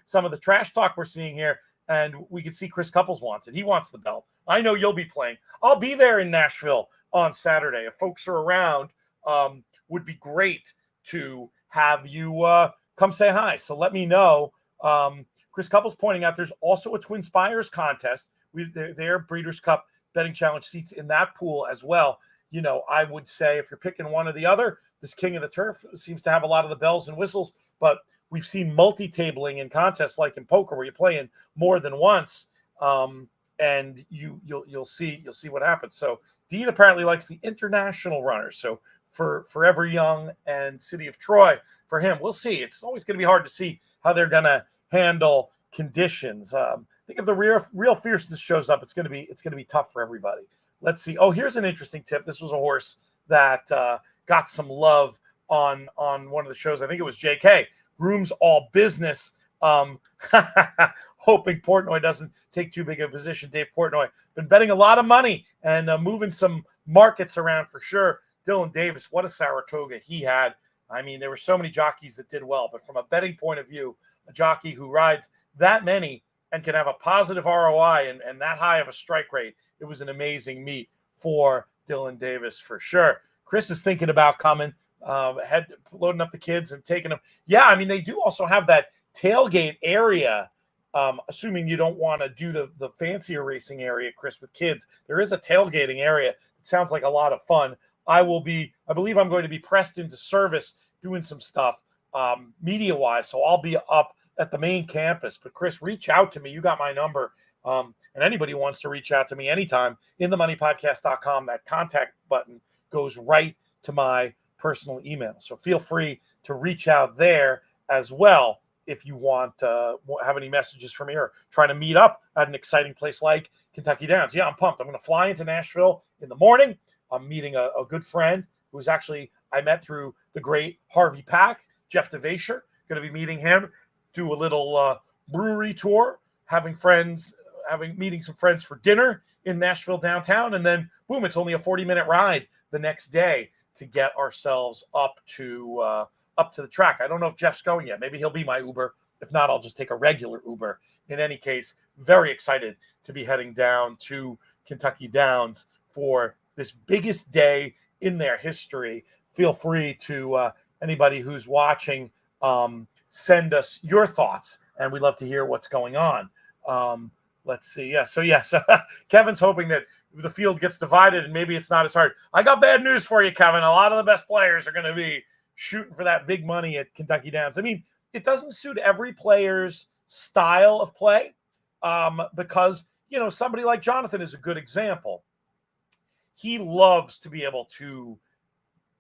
some of the trash talk we're seeing here. And we can see Chris Couples wants it. He wants the belt. I know you'll be playing. I'll be there in Nashville on Saturday. If folks are around, would be great to have you come say hi. So let me know. Chris Couples pointing out there's also a Twin Spires contest. Their Breeders' Cup betting challenge seats in that pool as well. I would say if you're picking one or the other, this King of the Turf seems to have a lot of the bells and whistles, but we've seen multi-tabling in contests like in poker where you're playing more than once, and you'll see what happens. So Dean apparently likes the international runners. So for Forever Young and City of Troy, for him, we'll see. It's always going to be hard to see how they're going to handle conditions. I think if the real fierceness shows up, it's going to be tough for everybody. Let's see. Oh, here's an interesting tip. This was a horse that got some love on one of the shows. I think it was JK. Grooms All Business. Hoping Portnoy doesn't take too big a position. Dave Portnoy been betting a lot of money and moving some markets around for sure. Dylan Davis, what a Saratoga he had. I mean, there were so many jockeys that did well, but from a betting point of view, a jockey who rides that many and can have a positive ROI and that high of a strike rate, it was an amazing meet for Dylan Davis for sure. Chris is thinking about coming, loading up the kids and taking them. Yeah, I mean, they do also have that tailgate area, assuming you don't want to do the fancier racing area, Chris, with kids. There is a tailgating area. It sounds like a lot of fun. I believe I'm going to be pressed into service doing some stuff media-wise, so I'll be up at the main campus. But Chris, reach out to me. You got my number. And anybody who wants to reach out to me anytime, inthemoneypodcast.com, that contact button goes right to my personal email. So feel free to reach out there as well if you want to have any messages for me or trying to meet up at an exciting place like Kentucky Downs. Yeah, I'm pumped. I'm going to fly into Nashville in the morning. I'm meeting a good friend who's actually I met through the great Harvey Pack, Jeff DeVasher. Going to be meeting him, do a little brewery tour, meeting some friends for dinner in Nashville downtown, and then boom, it's only a 40-minute ride the next day to get ourselves up to the track. I don't know if Jeff's going yet. Maybe he'll be my Uber. If not, I'll just take a regular Uber. In any case, very excited to be heading down to Kentucky Downs for this biggest day in their history. Feel free to anybody who's watching, send us your thoughts, and we'd love to hear what's going on. Let's see. So Kevin's hoping that the field gets divided and maybe it's not as hard. I got bad news for you, Kevin. A lot of the best players are going to be shooting for that big money at Kentucky Downs. I mean, it doesn't suit every player's style of play because, somebody like Jonathan is a good example. He loves to be able to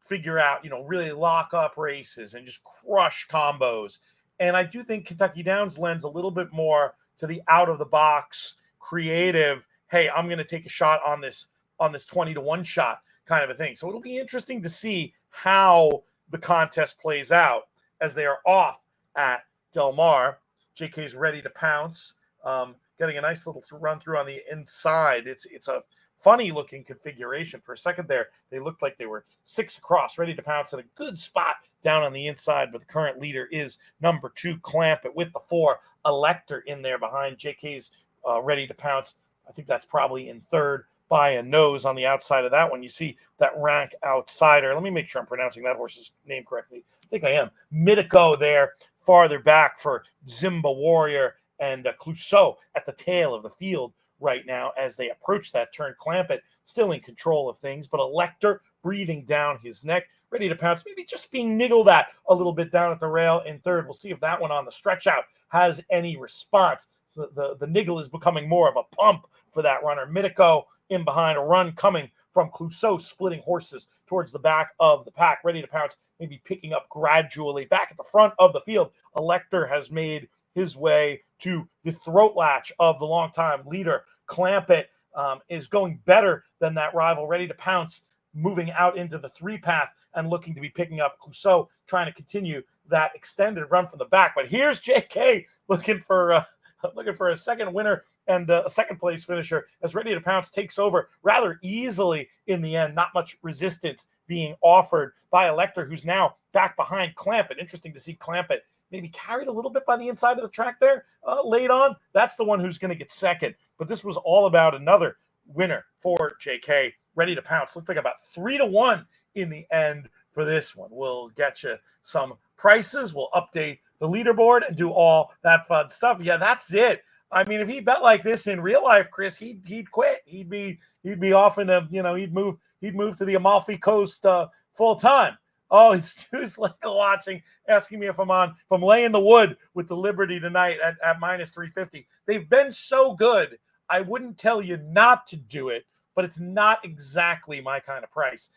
figure out, really lock up races and just crush combos. And I do think Kentucky Downs lends a little bit more to the out-of-the-box, creative, hey, I'm going to take a shot on this 20-to-1 shot kind of a thing. So it'll be interesting to see how the contest plays out as they are off at Del Mar. JK's ready to pounce, getting a nice little run through on the inside. It's a funny looking configuration. For a second there, they looked like they were 6 across, ready to pounce at a good spot down on the inside, but the current leader is number 2, Clampett, with the 4, Elector in there behind JK's ready to pounce. I think that's probably in third by a nose on the outside of that one. You see that rank outsider. Let me make sure I'm pronouncing that horse's name correctly. I think I am. Mitico there, farther back for Zimba Warrior and Clouseau at the tail of the field right now as they approach that turn. Clampett still in control of things, but Elector breathing down his neck. Ready to Pounce, maybe just being niggled at a little bit down at the rail in third. We'll see if that one on the stretch out has any response. So the niggle is becoming more of a pump for that runner. Mitico in behind, a run coming from Clouseau, splitting horses towards the back of the pack. Ready to Pounce, maybe picking up gradually. Back at the front of the field, Elector has made his way to the throat latch of the longtime leader. Clamp It is going better than that rival. Ready to Pounce, moving out into the three path and looking to be picking up Clouseau, trying to continue that extended run from the back. But here's JK looking for a second winner and a second place finisher as Ready to Pounce takes over rather easily in the end. Not much resistance being offered by Elector, who's now back behind Clamp It. Interesting to see Clamp It maybe carried a little bit by the inside of the track there late on. That's the one who's going to get second. But this was all about another winner for JK. Ready to Pounce looked like about 3-1 in the end for this one. We'll get you some prices. We'll update the leaderboard and do all that fun stuff. Yeah, that's it. I mean, if he bet like this in real life, Chris, he'd quit. He'd be off in he'd move to the Amalfi Coast full time. Oh, he's like watching, asking me if I'm laying the wood with the Liberty tonight at minus 350. They've been so good. I wouldn't tell you not to do it, but it's not exactly my kind of price.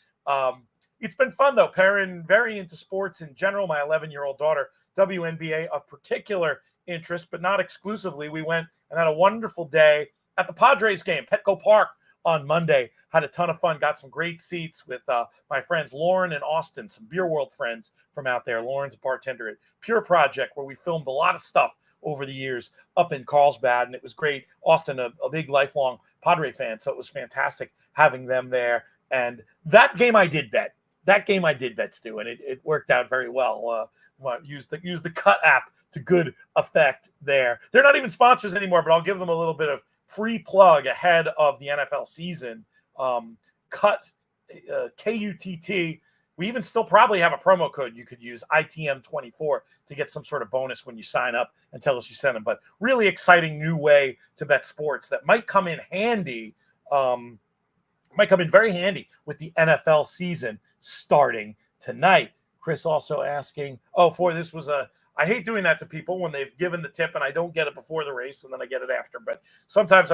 It's been fun though, pairing very into sports in general. My 11-year-old daughter, WNBA of particular interest, but not exclusively. We went and had a wonderful day at the Padres game, Petco Park, on Monday. Had a ton of fun, got some great seats with my friends Lauren and Austin, some Beer World friends from out there. Lauren's a bartender at Pure Project, where we filmed a lot of stuff over the years up in Carlsbad, and it was great. Austin, a big lifelong Padre fan, so it was fantastic having them there. And that game I did bet. Stu, and it worked out very well. Use the Cut app to good effect there. They're not even sponsors anymore, but I'll give them a little bit of free plug ahead of the NFL season. Cut, K-U-T-T. We even still probably have a promo code you could use, ITM24, to get some sort of bonus when you sign up and tell us you sent them. But really exciting new way to bet sports that might come in handy, very handy with the NFL season starting tonight. Chris also asking, I hate doing that to people when they've given the tip and I don't get it before the race and then I get it after. But sometimes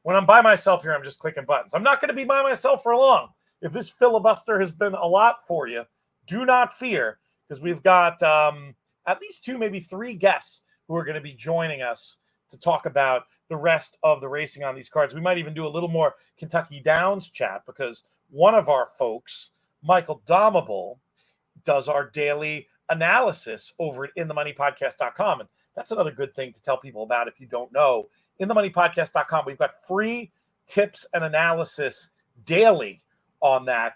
when I'm by myself here, I'm just clicking buttons. I'm not going to be by myself for long. If this filibuster has been a lot for you, do not fear, because we've got at least 2, maybe 3 guests who are going to be joining us to talk about the rest of the racing on these cards. We might even do a little more Kentucky Downs chat, because one of our folks, Michael Domable, does our daily analysis over at InTheMoneyPodcast.com. And that's another good thing to tell people about if you don't know. InTheMoneyPodcast.com, we've got free tips and analysis daily on that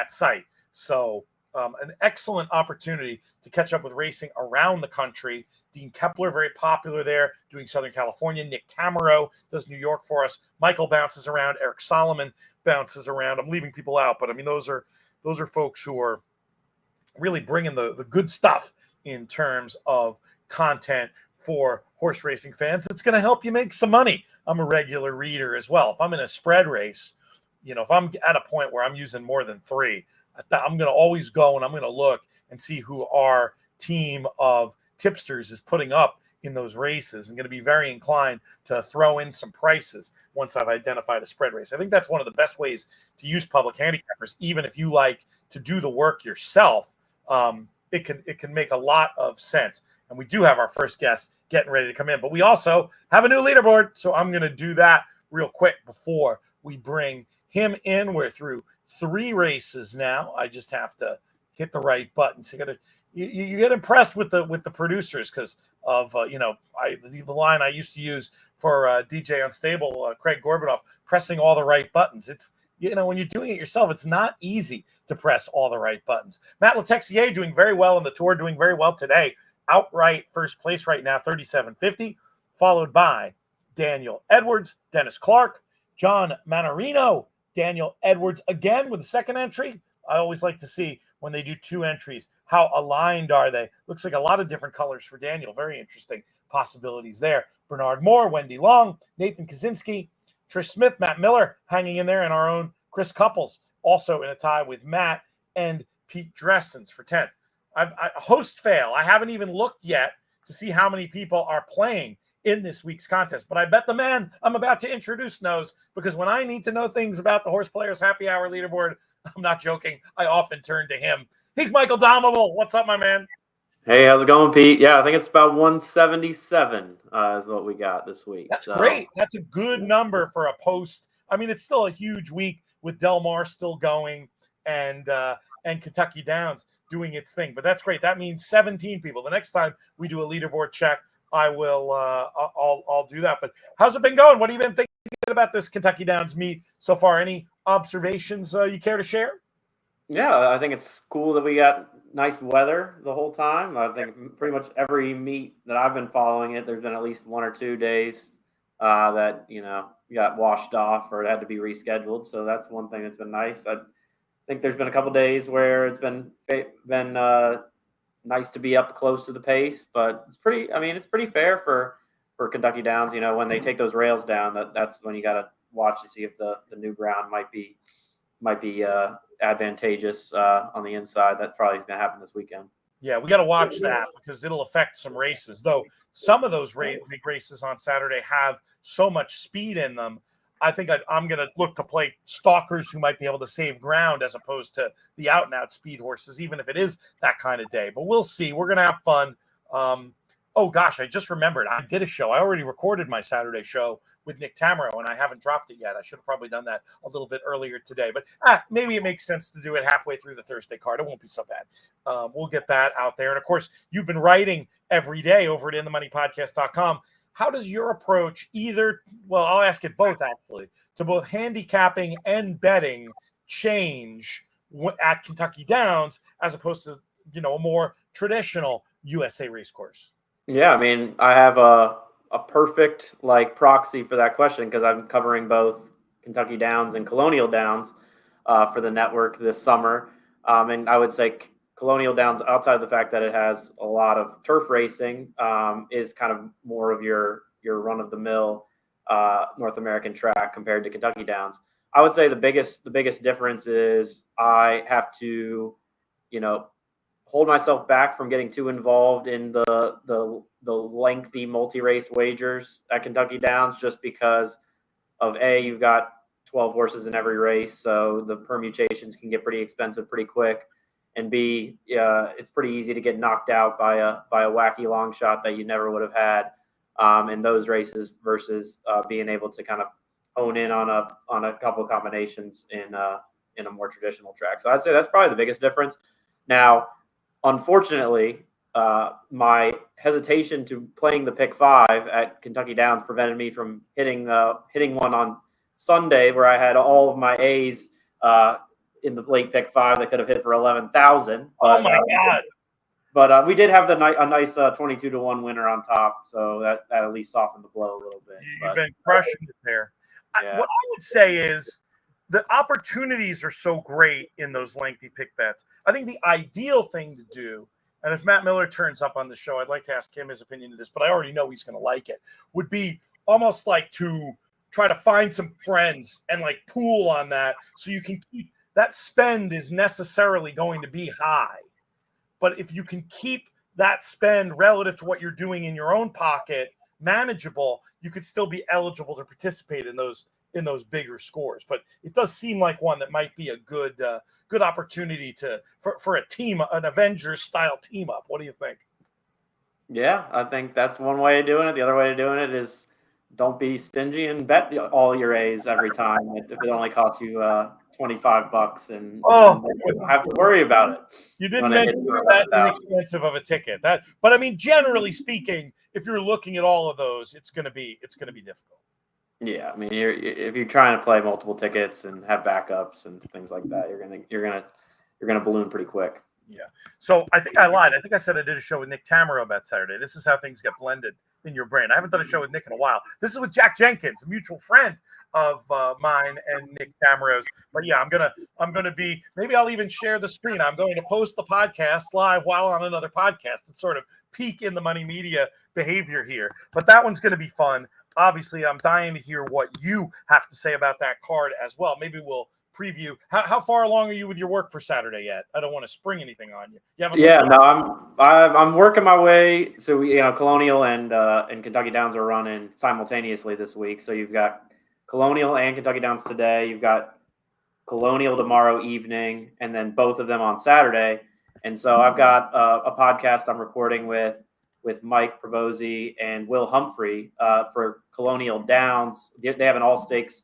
site. So an excellent opportunity to catch up with racing around the country. Dean Kepler, very popular there, doing Southern California. Nick Tamaro does New York for us. Michael bounces around. Eric Solomon bounces around. I'm leaving people out, but I mean, those are folks who are really bringing the good stuff in terms of content for horse racing fans. It's going to help you make some money. I'm a regular reader as well. If I'm in a spread race, if I'm at a point where I'm using more than 3, I'm going to always go and I'm going to look and see who our team of tipsters is putting up in those races. I'm going to be very inclined to throw in some prices once I've identified a spread race. I think that's one of the best ways to use public handicappers, even if you like to do the work yourself. It can make a lot of sense. And we do have our first guest getting ready to come in, but we also have a new leaderboard. So I'm going to do that real quick before we bring him in. We're through 3 races now. I just have to hit the right buttons. You get impressed with the producers because of the line I used to use for DJ Unstable, Craig Gorbanoff, pressing all the right buttons. It's when you're doing it yourself, it's not easy to press all the right buttons. Matt Letexier doing very well in the Tour, doing very well today. Outright first place right now, 37.50, followed by Daniel Edwards, Dennis Clark, John Manarino, Daniel Edwards again with the second entry. I always like to see when they do 2 entries, how aligned are they? Looks like a lot of different colors for Daniel. Very interesting possibilities there. Bernard Moore, Wendy Long, Nathan Kaczynski, Trish Smith, Matt Miller hanging in there, and our own Chris Couples also in a tie with Matt and Pete Dressens for 10th. Host fail. I haven't even looked yet to see how many people are playing in this week's contest, but I bet the man I'm about to introduce knows, because when I need to know things about the Horse Players Happy Hour leaderboard, I'm not joking, I often turn to him. He's Michael Domable. What's up, my man? Hey, how's it going, Pete? Yeah, I think it's about 177 is what we got this week. That's great. That's a good number for a post. I mean, it's still a huge week with Del Mar still going and Kentucky Downs doing its thing, but that's great. That means 17 people. The next time we do a leaderboard check, I will. I'll do that. But how's it been going? What have you been thinking about this Kentucky Downs meet so far? Any observations you care to share? Yeah, I think it's cool that we got nice weather the whole time. I think pretty much every meet that I've been following it, there's been at least 1 or 2 days that got washed off or it had to be rescheduled. So that's one thing that's been nice. I think there's been a couple days where it's been nice to be up close to the pace, but it's pretty fair for Kentucky Downs. When they take those rails down, that's when you got to watch to see if the new ground might be advantageous on the inside. That probably is going to happen this weekend. Yeah, we got to watch that because it'll affect some races. Though some of those big races on Saturday have so much speed in them. I think I'm going to look to play stalkers who might be able to save ground as opposed to the out-and-out speed horses, even if it is that kind of day. But we'll see. We're going to have fun. Oh, gosh, I just remembered. I did a show. I already recorded my Saturday show with Nick Tamaro, and I haven't dropped it yet. I should have probably done that a little bit earlier today. But maybe it makes sense to do it halfway through the Thursday card. It won't be so bad. We'll get that out there. And, of course, you've been writing every day over at InTheMoneyPodcast.com. How does your approach I'll ask it both, actually, to both handicapping and betting change at Kentucky Downs as opposed to, a more traditional USA race course? Yeah, I mean, I have a perfect proxy for that question because I'm covering both Kentucky Downs and Colonial Downs for the network this summer. And I would say Colonial Downs, outside of the fact that it has a lot of turf racing, is kind of more of your run-of-the-mill North American track compared to Kentucky Downs. I would say the biggest difference is I have to, hold myself back from getting too involved in the lengthy multi-race wagers at Kentucky Downs, just because of you've got 12 horses in every race, so the permutations can get pretty expensive pretty quick. And B, it's pretty easy to get knocked out by a wacky long shot that you never would have had in those races versus being able to kind of hone in on a couple of combinations in a more traditional track. So I'd say that's probably the biggest difference. Now, unfortunately, my hesitation to playing the pick 5 at Kentucky Downs prevented me from hitting one on Sunday where I had all of my A's in the late pick 5 that could have hit for 11,000. Oh my God! But we did have a nice 22-1 winner on top, so that at least softened the blow a little bit. You've been crushing it there. Yeah. What I would say is the opportunities are so great in those lengthy pick bets. I think the ideal thing to do, and if Matt Miller turns up on the show, I'd like to ask him his opinion of this, but I already know he's going to like it, would be almost like to try to find some friends and pool on that so you can keep that spend is necessarily going to be high. But if you can keep that spend relative to what you're doing in your own pocket manageable, you could still be eligible to participate in those bigger scores. But it does seem like one that might be a good opportunity for a team, an Avengers style team up. What do you think? Yeah, I think that's one way of doing it. The other way of doing it is don't be stingy and bet all your A's every time if it only costs you $25 and you don't have to worry about it. You didn't mention that inexpensive of a ticket. But I mean, generally speaking, if you're looking at all of those, it's going to be difficult. Yeah, I mean, if you're trying to play multiple tickets and have backups and things like that, you're gonna balloon pretty quick. Yeah. So I think I lied. I think I said I did a show with Nick Tamaro about Saturday. This is how things get blended in your brain. I haven't done a show with Nick in a while. This is with Jack Jenkins, a mutual friend of mine and Nick Tamaro's. But yeah, I'm gonna be. Maybe I'll even share the screen. I'm going to post the podcast live while on another podcast and sort of peek in the money media behavior here. But that one's going to be fun. Obviously, I'm dying to hear what you have to say about that card as well. Maybe we'll preview. How far along are you with your work for Saturday yet? I don't want to spring anything on you. I'm working my way. So Colonial and Kentucky Downs are running simultaneously this week. So you've got Colonial and Kentucky Downs today. You've got Colonial tomorrow evening, and then both of them on Saturday. And so I've got a podcast I'm recording with Mike Probozzi and Will Humphrey for Colonial Downs. They have an all stakes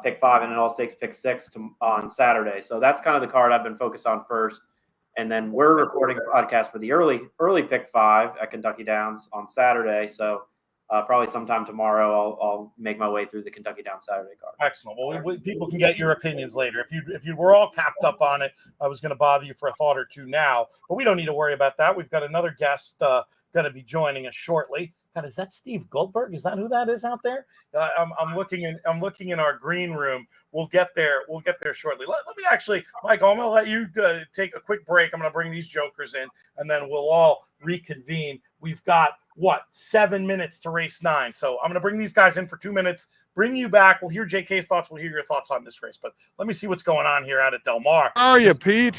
pick 5 and an all stakes pick 6 on Saturday. So that's kind of the card I've been focused on first. And then we're recording a podcast for the early pick 5 at Kentucky Downs on Saturday. So probably sometime tomorrow, I'll make my way through the Kentucky Downs Saturday card. Excellent. Well, people can get your opinions later. If you were all capped up on it, I was going to bother you for a thought or two now, but we don't need to worry about that. We've got another guest going to be joining us shortly. God, is that Steve Goldberg? Is that who that is out there? I'm looking in our green room. We'll get there shortly. Let me actually, Michael, I'm going to let you take a quick break. I'm going to bring these jokers in, and then we'll all reconvene. We've got 7 minutes to race 9. So I'm going to bring these guys in for 2 minutes, bring you back. We'll hear JK's thoughts. We'll hear your thoughts on this race. But let me see what's going on here out at Del Mar. How are you, Pete?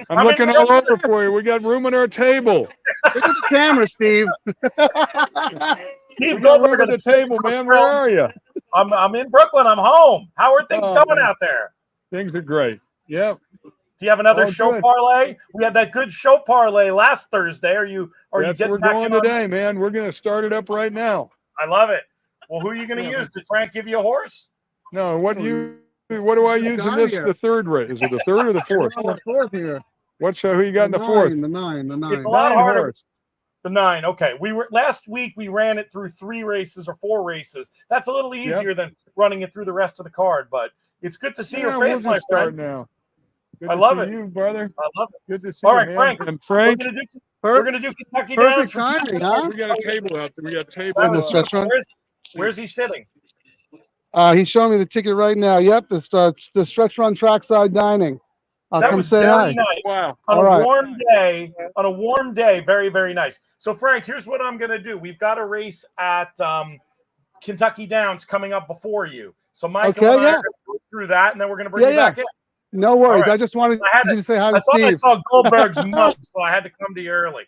I'm looking all over for you. We got room at our table. Look at the camera, Steve. Steve We got room Goldberg at the table, man. Where are you? I'm in Brooklyn. I'm home. How are things going out there? Things are great. Yep. Do you have another show good. parlay? We had that good show parlay last Thursday. Are you That's getting where back we're going in today, man. We're going to start it up right now. I love it. Well, who are you going to use? Did Frank give you a horse? No, what do I use in this? The third race? Is it the third or the fourth? The fourth here. Who you got in the fourth? The nine. It's a lot 9 harder. horse. The 9. Okay. Last week we ran it through 3 races or 4 races. That's a little easier than running it through the rest of the card, but it's good to see your face, my friend. Now. Good I to love see it. You, brother. I love it. Good to see All you, right, man. Frank. And Frank, we're gonna do Kentucky Downs. Perfect timing, huh? we got a table out there. We got a table. In the stretch run. Where's he sitting? He's showing me the ticket right now. Yep, the stretch run trackside dining. I'll That come was say very hi. nice. Wow. On All a right. warm day, very, very nice. So, Frank, here's what I'm going to do. We've got a race at Kentucky Downs coming up before you. So, Michael and I are going to go through that, and then we're going to bring you back in. No worries. Right. I just wanted you to say hi to I thought Steve. I saw Goldberg's mug, so I had to come to you early.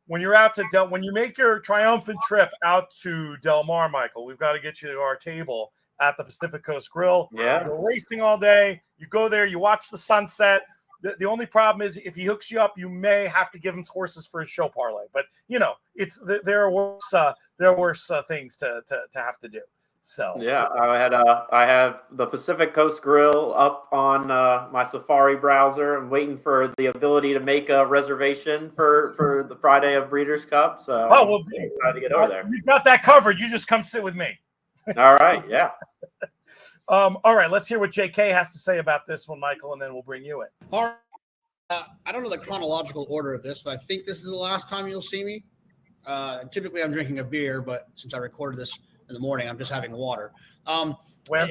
When you're out to when you make your triumphant trip out to Del Mar, Michael, we've got to get you to our table at the Pacific Coast Grill. Yeah. You're racing all day. You go there, you watch the sunset. The only problem is if he hooks you up, you may have to give him horses for his show parlay. But it's there are worse things to have to do. So yeah, I have the Pacific Coast Grill up on my Safari browser. I'm waiting for the ability to make a reservation for the Friday of Breeders' Cup. So I'm excited to get over there. You've got that covered. You just come sit with me. All right, yeah. All right, let's hear what JK has to say about this one, Michael, and then we'll bring you in. All right. I don't know the chronological order of this, but I think this is the last time you'll see me. Typically, I'm drinking a beer, but since I recorded this in the morning, I'm just having water. Where?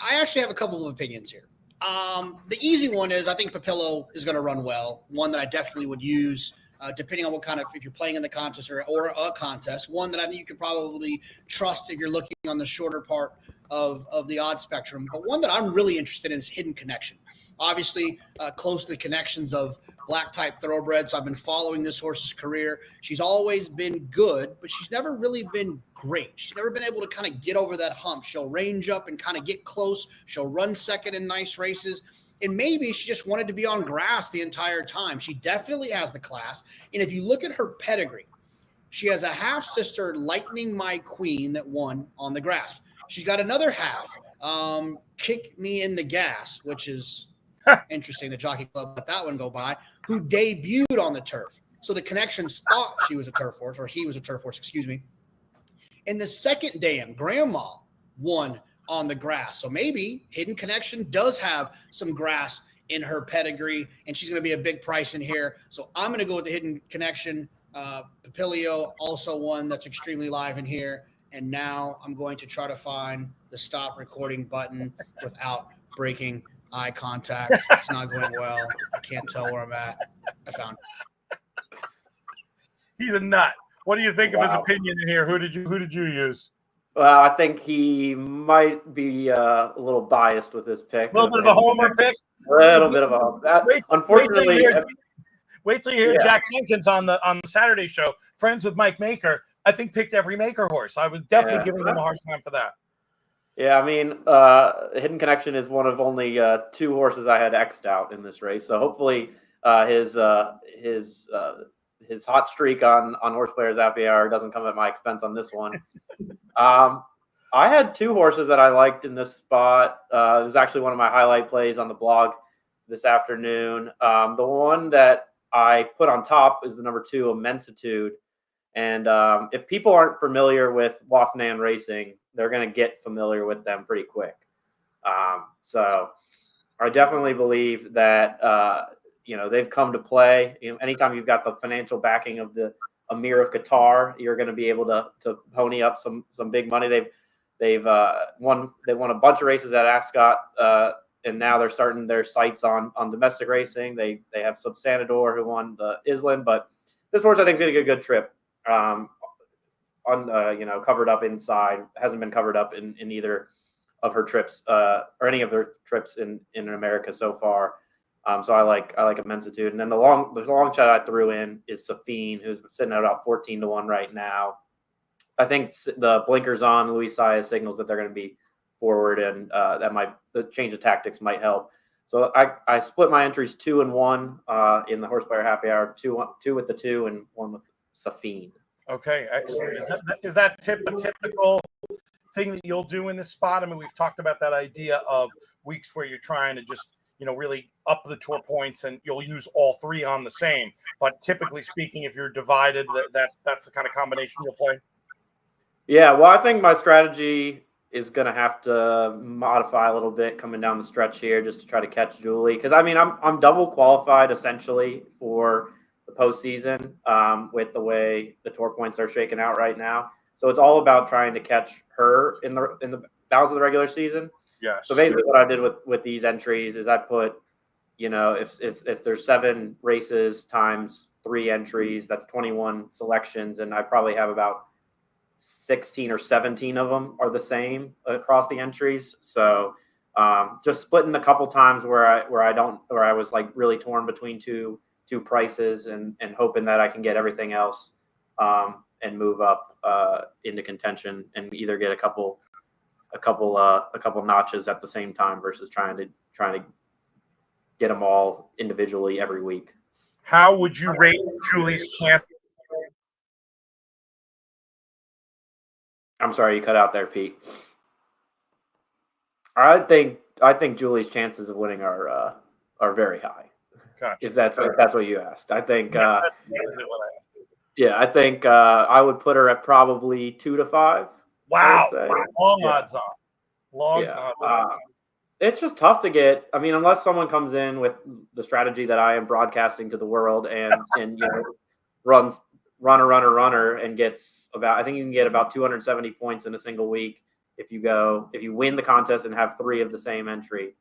I actually have a couple of opinions here. The easy one is I think Papillo is going to run well. One that I definitely would use, depending on what kind of, if you're playing in the contest or a contest. One that I think you could probably trust if you're looking on the shorter part of the odd spectrum. But one that I'm really interested in is Hidden Connection. Obviously, close to the connections of black type thoroughbreds. I've been following this horse's career. She's always been good, but she's never really been great. She's never been able to kind of get over that hump. She'll range up and kind of get close. She'll run second in nice races. And maybe she just wanted to be on grass the entire time. She definitely has the class. And if you look at her pedigree, she has a half sister, Lightning My Queen, that won on the grass. She's got another half, Kick Me in the Gas, which is interesting. The Jockey Club let that one go by, who debuted on the turf. So the connections thought she was a turf horse, or he was a turf horse, excuse me. And the second dam, Grandma, won on the grass. So maybe Hidden Connection does have some grass in her pedigree, and she's going to be a big price in here. So I'm going to go with the Hidden Connection. Papilio, also one that's extremely live in here. And now I'm going to try to find the stop recording button without breaking eye contact. It's not going well. I can't tell where I'm at. I found it. He's a nut. What do you think of his opinion in here? Who did you use? Well, I think he might be a little biased with his pick. A little bit of a homer pick. A little bit of a. That, unfortunately, wait till you hear Jack Jenkins on the Saturday show. Friends with Mike Maker, I think picked every Maker horse. I was definitely giving him a hard time for that. Yeah, I mean, Hidden Connection is one of only 2 horses I had X'd out in this race. So hopefully his hot streak on HorsePlayers Happy Hour doesn't come at my expense on this one. I had 2 horses that I liked in this spot. It was actually one of my highlight plays on the blog this afternoon. The one that I put on top is the number 2, Immensitude. And if people aren't familiar with Wathnan Racing, they're going to get familiar with them pretty quick. So I definitely believe that, they've come to play. Anytime you've got the financial backing of the Emir of Qatar, you're going to be able to pony up some big money. They've won a bunch of races at Ascot, and now they're starting their sights on domestic racing. They have Subsanador who won the Island, but this horse I think is going to get a good trip. Covered up inside, hasn't been covered up in either of her trips or any of their trips in America so far. So I like Immensitude. And then the long shot I threw in is Safine, who's sitting at about 14-1 right now. I think the blinkers on Luis Saez signals that they're going to be forward, and the change of tactics might help. So I split my entries 2 and 1 in the HorsePlayer Happy Hour, 2 with the 2 and 1 with Safine. Okay, excellent. Is that a typical thing that you'll do in this spot? I mean, we've talked about that idea of weeks where you're trying to just, really up the tour points and you'll use all 3 on the same. But typically speaking, if you're divided, that's the kind of combination you'll play. Yeah, well, I think my strategy is going to have to modify a little bit coming down the stretch here just to try to catch Julie. Because, I mean, I'm double qualified essentially for the postseason with the way the tour points are shaking out right now. So it's all about trying to catch her in the balance of the regular season. Yes. So basically what I did with these entries is I put, if there's 7 races times 3 entries, that's 21 selections. And I probably have about 16 or 17 of them are the same across the entries. So just splitting a couple times where I was like really torn between two prices and hoping that I can get everything else and move up into contention and either get a couple notches at the same time versus trying to get them all individually every week. How would you rate Julie's chance? I'm sorry, you cut out there, Pete. I think Julie's chances of winning are very high. Gotcha. If that's what you asked, I think. Yes, that's what I asked. Yeah, I think I would put her at probably 2 to 5. Wow, long odds on. Odds on. It's just tough to get. I mean, unless someone comes in with the strategy that I am broadcasting to the world and runs runner and gets about. I think you can get about 270 points in a single week if you win the contest and have 3 of the same entry.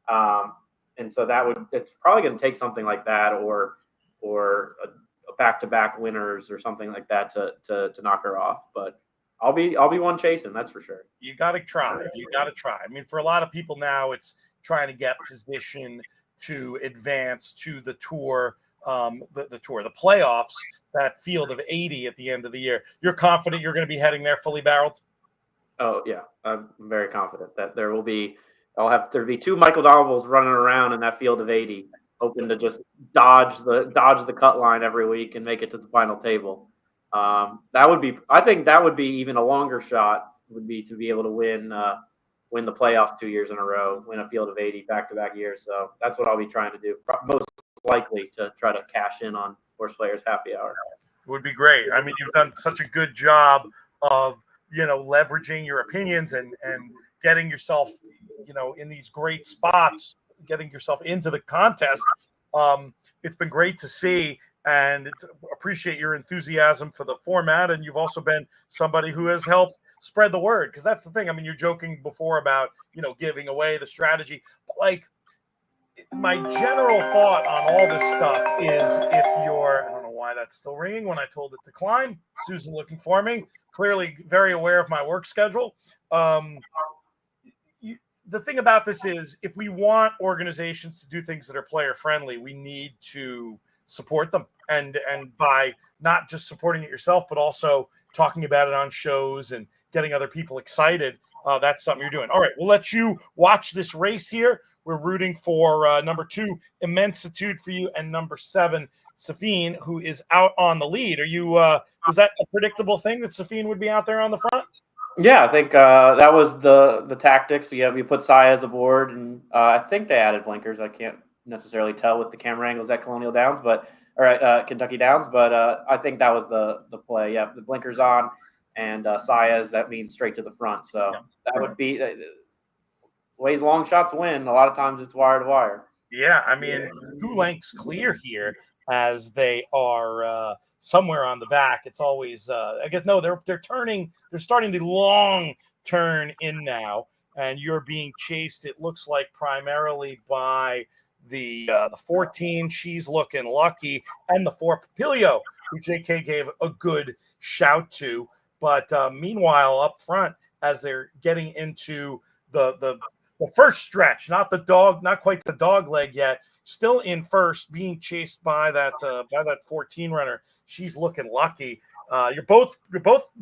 And so it's probably going to take something like that or a back-to-back winners or something like that to knock her off. But I'll be one chasing, that's for sure. You got to try. I mean, for a lot of people now, it's trying to get position to advance to the tour, the playoffs, that field of 80 at the end of the year. You're confident you're going to be heading there fully barreled? Oh yeah, I'm very confident that there'll be 2 Michael Donables running around in that field of 80, hoping to just dodge the cut line every week and make it to the final table. I think that would be even a longer shot would be to be able to win the playoffs 2 years in a row, win a field of 80 back-to-back years. So that's what I'll be trying to do. Most likely to try to cash in on HorsePlayers Happy Hour. It would be great. I mean, you've done such a good job of, leveraging your opinions and getting yourself, in these great spots, getting yourself into the contest. It's been great to see and appreciate your enthusiasm for the format. And you've also been somebody who has helped spread the word, because that's the thing. I mean, you're joking before about, giving away the strategy, but like my general thought on all this stuff is I don't know why that's still ringing when I told it to climb. Susan looking for me. clearly very aware of my work schedule. The thing about this is, if we want organizations to do things that are player friendly, we need to support them, and by not just supporting it yourself, but also talking about it on shows and getting other people excited. That's something you're doing. All right, we'll let you watch this race here. We're rooting for number 2, Immensitude for you, and number 7, Safine, who is out on the lead. Are you? Was that a predictable thing that Safine would be out there on the front? Yeah, I think that was the tactics. So, we put Saez aboard, and I think they added blinkers. I can't necessarily tell with the camera angles at Colonial Downs, or Kentucky Downs, but I think that was the play. Yeah, the blinkers on, and Saez, that means straight to the front. So that would be ways long shots win. A lot of times it's wire to wire. Yeah, I mean, 2 lengths clear here as they are somewhere on the back. It's always I guess no, they're starting the long turn in now, and you're being chased, it looks like, primarily by the 14. She's looking lucky, and the 4 Papilio, who JK gave a good shout to. But meanwhile, up front, as they're getting into the first stretch, not quite the dog leg yet, still in first, being chased by that 14 runner. She's looking lucky. You're both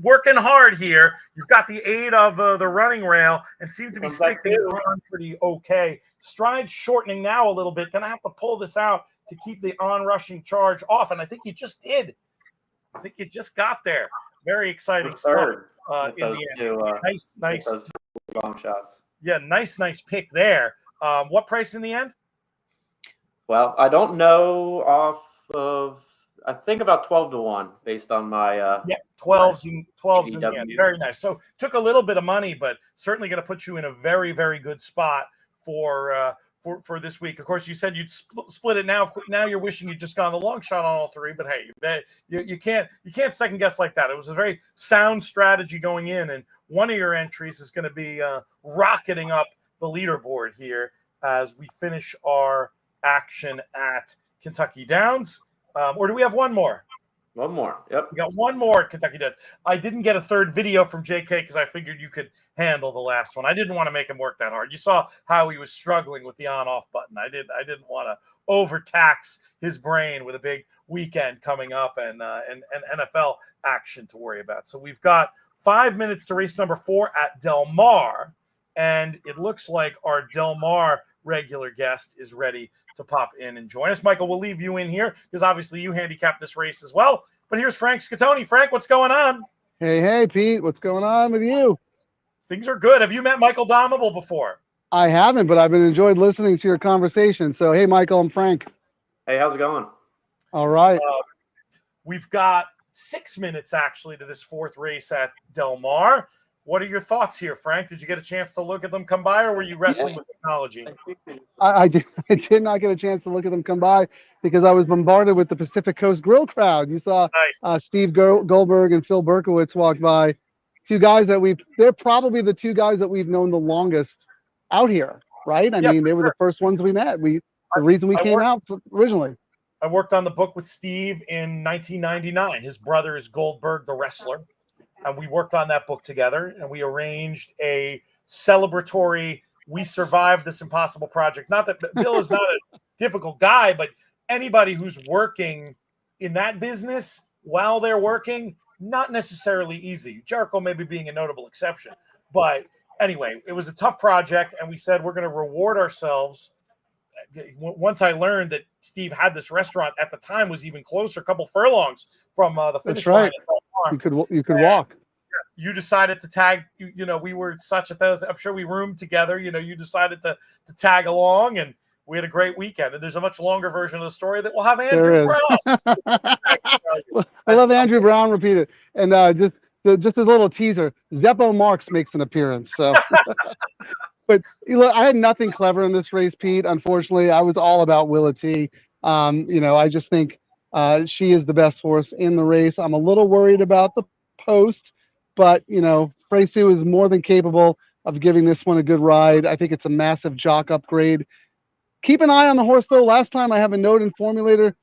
working hard here. You've got the aid of the running rail and seem to be sticking on pretty okay. Stride shortening now a little bit. Gonna have to pull this out to keep the on-rushing charge off, and I think you just did. I think you just got there. Very exciting stuff. In the end. Nice long shots. Yeah, nice pick there. What price in the end? Well, I don't know off of. I think about 12-1 based on my 12s in the end. Very nice. So took a little bit of money, but certainly going to put you in a very, very good spot for this week. Of course, you said you'd split it now. Now you're wishing you'd just gone the long shot on all 3, but hey, you can't second guess like that. It was a very sound strategy going in, and one of your entries is going to be rocketing up the leaderboard here as we finish our action at Kentucky Downs. Or do we have one more? One more. Yep. We got one more at Kentucky Downs. I didn't get a third video from JK because I figured you could handle the last one. I didn't want to make him work that hard. You saw how he was struggling with the on-off button. I didn't want to overtax his brain with a big weekend coming up and NFL action to worry about. So we've got 5 minutes to race number 4 at Del Mar, and it looks like our Del Mar regular guest is ready to pop in and join us. Michael, we'll leave you in here because obviously you handicapped this race as well. But here's Frank Scatoni. Frank, what's going on? Hey, Pete. What's going on with you? Things are good. Have you met Michael Domable before? I haven't, but I've been enjoyed listening to your conversation. So, hey, Michael, I'm Frank. Hey, how's it going? All right. We've got 6 minutes, actually, to this 4th race at Del Mar. What are your thoughts here, Frank? Did you get a chance to look at them come by, or were you wrestling with technology? I did not get a chance to look at them come by because I was bombarded with the Pacific Coast Grill crowd. You saw Steve Goldberg and Phil Berkowitz walk by. 2 guys that they're probably the 2 guys that we've known the longest out here, right? I mean, they were the first ones we met. The reason we came out originally. I worked on the book with Steve in 1999. His brother is Goldberg, the wrestler. And we worked on that book together, and we arranged a celebratory, we survived this impossible project. Not that Bill is not a difficult guy, but anybody who's working in that business while they're working, not necessarily easy. Jericho maybe being a notable exception. But anyway, it was a tough project, and we said we're going to reward ourselves. Once I learned that Steve had this restaurant at the time was even closer, a couple furlongs from the finish line. You could walk. You decided to tag. We were such at those. I'm sure we roomed together. You decided to tag along, and we had a great weekend. And there's a much longer version of the story that we'll have Andrew Brown. I love Andrew Brown repeat it, and just a little teaser. Zeppo Marks makes an appearance. So, but I had nothing clever in this race, Pete. Unfortunately, I was all about Willa T. I just think. She is the best horse in the race. I'm a little worried about the post, but Frey Sue is more than capable of giving this one a good ride. I think it's a massive jock upgrade. Keep an eye on the horse though. Last time I have a note in Formulator,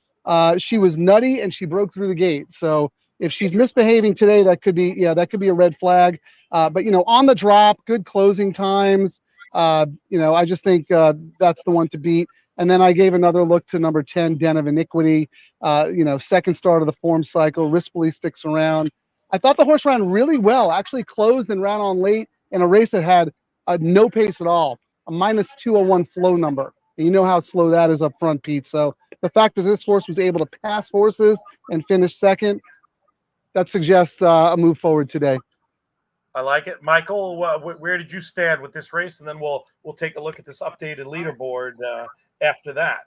she was nutty and she broke through the gate. So If she's misbehaving today, that could be a red flag. But on the drop, good closing times. I just think that's the one to beat. And then I gave another look to number 10, Den of Iniquity. Second start of the form cycle. Rispoli sticks around. I thought the horse ran really well. Actually closed and ran on late in a race that had no pace at all. A minus 201 flow number. And you know how slow that is up front, Pete. So the fact that this horse was able to pass horses and finish second, that suggests a move forward today. I like it, Michael. Where did you stand with this race? And then we'll take a look at this updated leaderboard after that.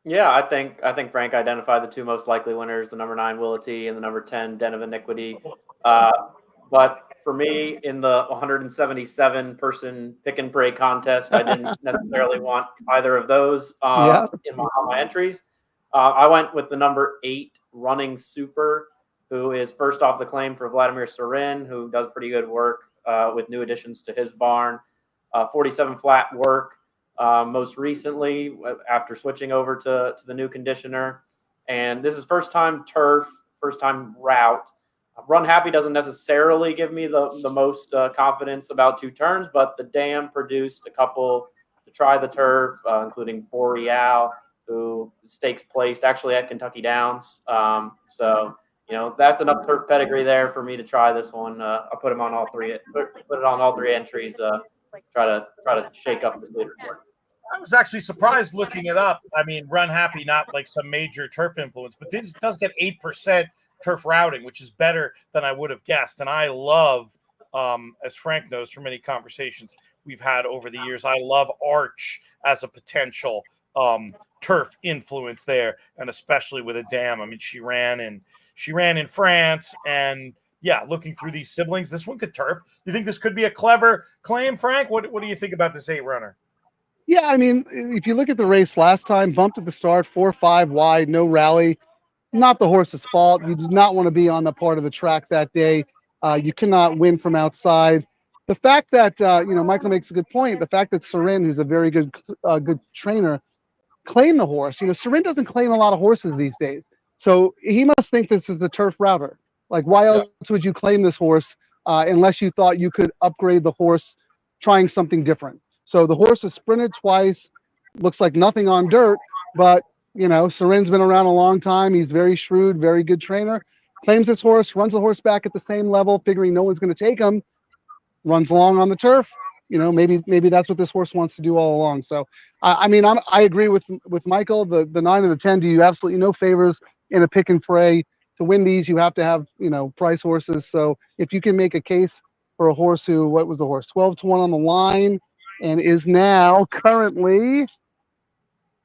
Yeah, I think Frank identified the two most likely winners: the number 9 Willity and the number 10 Den of Iniquity. But for me, in the 177 person pick and pray contest, I didn't necessarily want either of those on my entries. I went with the number 8 Running Super, who is first off the claim for Vladimir Serin, who does pretty good work with new additions to his barn. 47 flat work most recently after switching over to the new conditioner. And this is first time turf, first time route. Run Happy doesn't necessarily give me the most confidence about 2 turns, but the dam produced a couple to try the turf, including Boreal, who stakes placed actually at Kentucky Downs. So that's enough turf pedigree there for me to try this one. I'll put him on all 3. Put it on all 3 entries. Try to shake up this leaderboard. I was actually surprised looking it up. I mean, Run Happy, not like some major turf influence, but this does get 8% turf routing, which is better than I would have guessed. And I love, as Frank knows from many conversations we've had over the years, I love Arch as a potential turf influence there, and especially with a dam. I mean, she ran in France, and looking through these siblings, this one could turf. You think this could be a clever claim, Frank? What do you think about this 8 runner? Yeah, I mean, if you look at the race last time, bumped at the start, 4-5 wide, no rally. Not the horse's fault. You did not want to be on the part of the track that day. You cannot win from outside. The fact that Michael makes a good point. The fact that Serin, who's a very good trainer, claimed the horse. Serin doesn't claim a lot of horses these days, so he must think this is a turf router. Like, why else would you claim this horse unless you thought you could upgrade the horse, trying something different? So the horse has sprinted twice. Looks like nothing on dirt, but Serin's been around a long time. He's very shrewd, very good trainer. Claims this horse, runs the horse back at the same level, figuring no one's going to take him. Runs long on the turf. Maybe that's what this horse wants to do all along. So, I agree with Michael. The 9 and the 10 do you absolutely no favors in a pick and fray. To win these, you have to have price horses. So if you can make a case for a horse who, what was the horse, 12-1 on the line, and is now currently,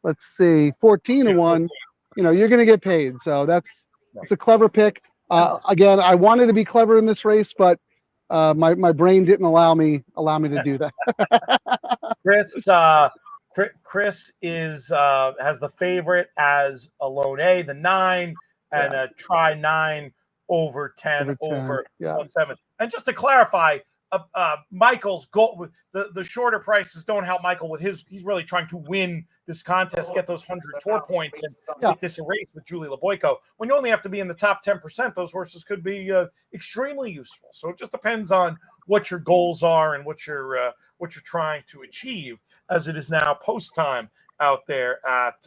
let's see, 14-1. You're going to get paid. So it's a clever pick. Again, I wanted to be clever in this race, but my brain didn't allow me to do that. Chris has the favorite as a lone A, the 9, and a try 9 over 10 over 1-7. And just to clarify, Michael's goal, the shorter prices don't help Michael with he's really trying to win this contest, get those 100 tour points, and make this a race with Julie Leboyko. When you only have to be in the top 10%, those horses could be extremely useful. So it just depends on what your goals are and what you're trying to achieve, as it is now post time out there at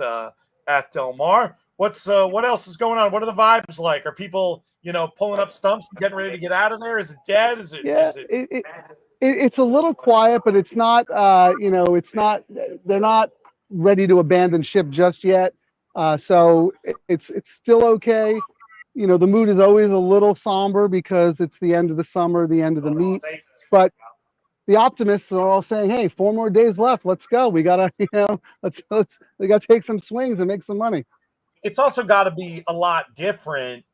Del Mar. What else is going on? What are the vibes like? Are people pulling up stumps and getting ready to get out of there? Is it dead? It's a little quiet, but it's not, they're not ready to abandon ship just yet. So it's still okay. The mood is always a little somber because it's the end of the summer, the end of the meet, but the optimists are all saying, hey, 4 more days left. Let's go. We gotta, we gotta take some swings and make some money. It's also got to be a lot different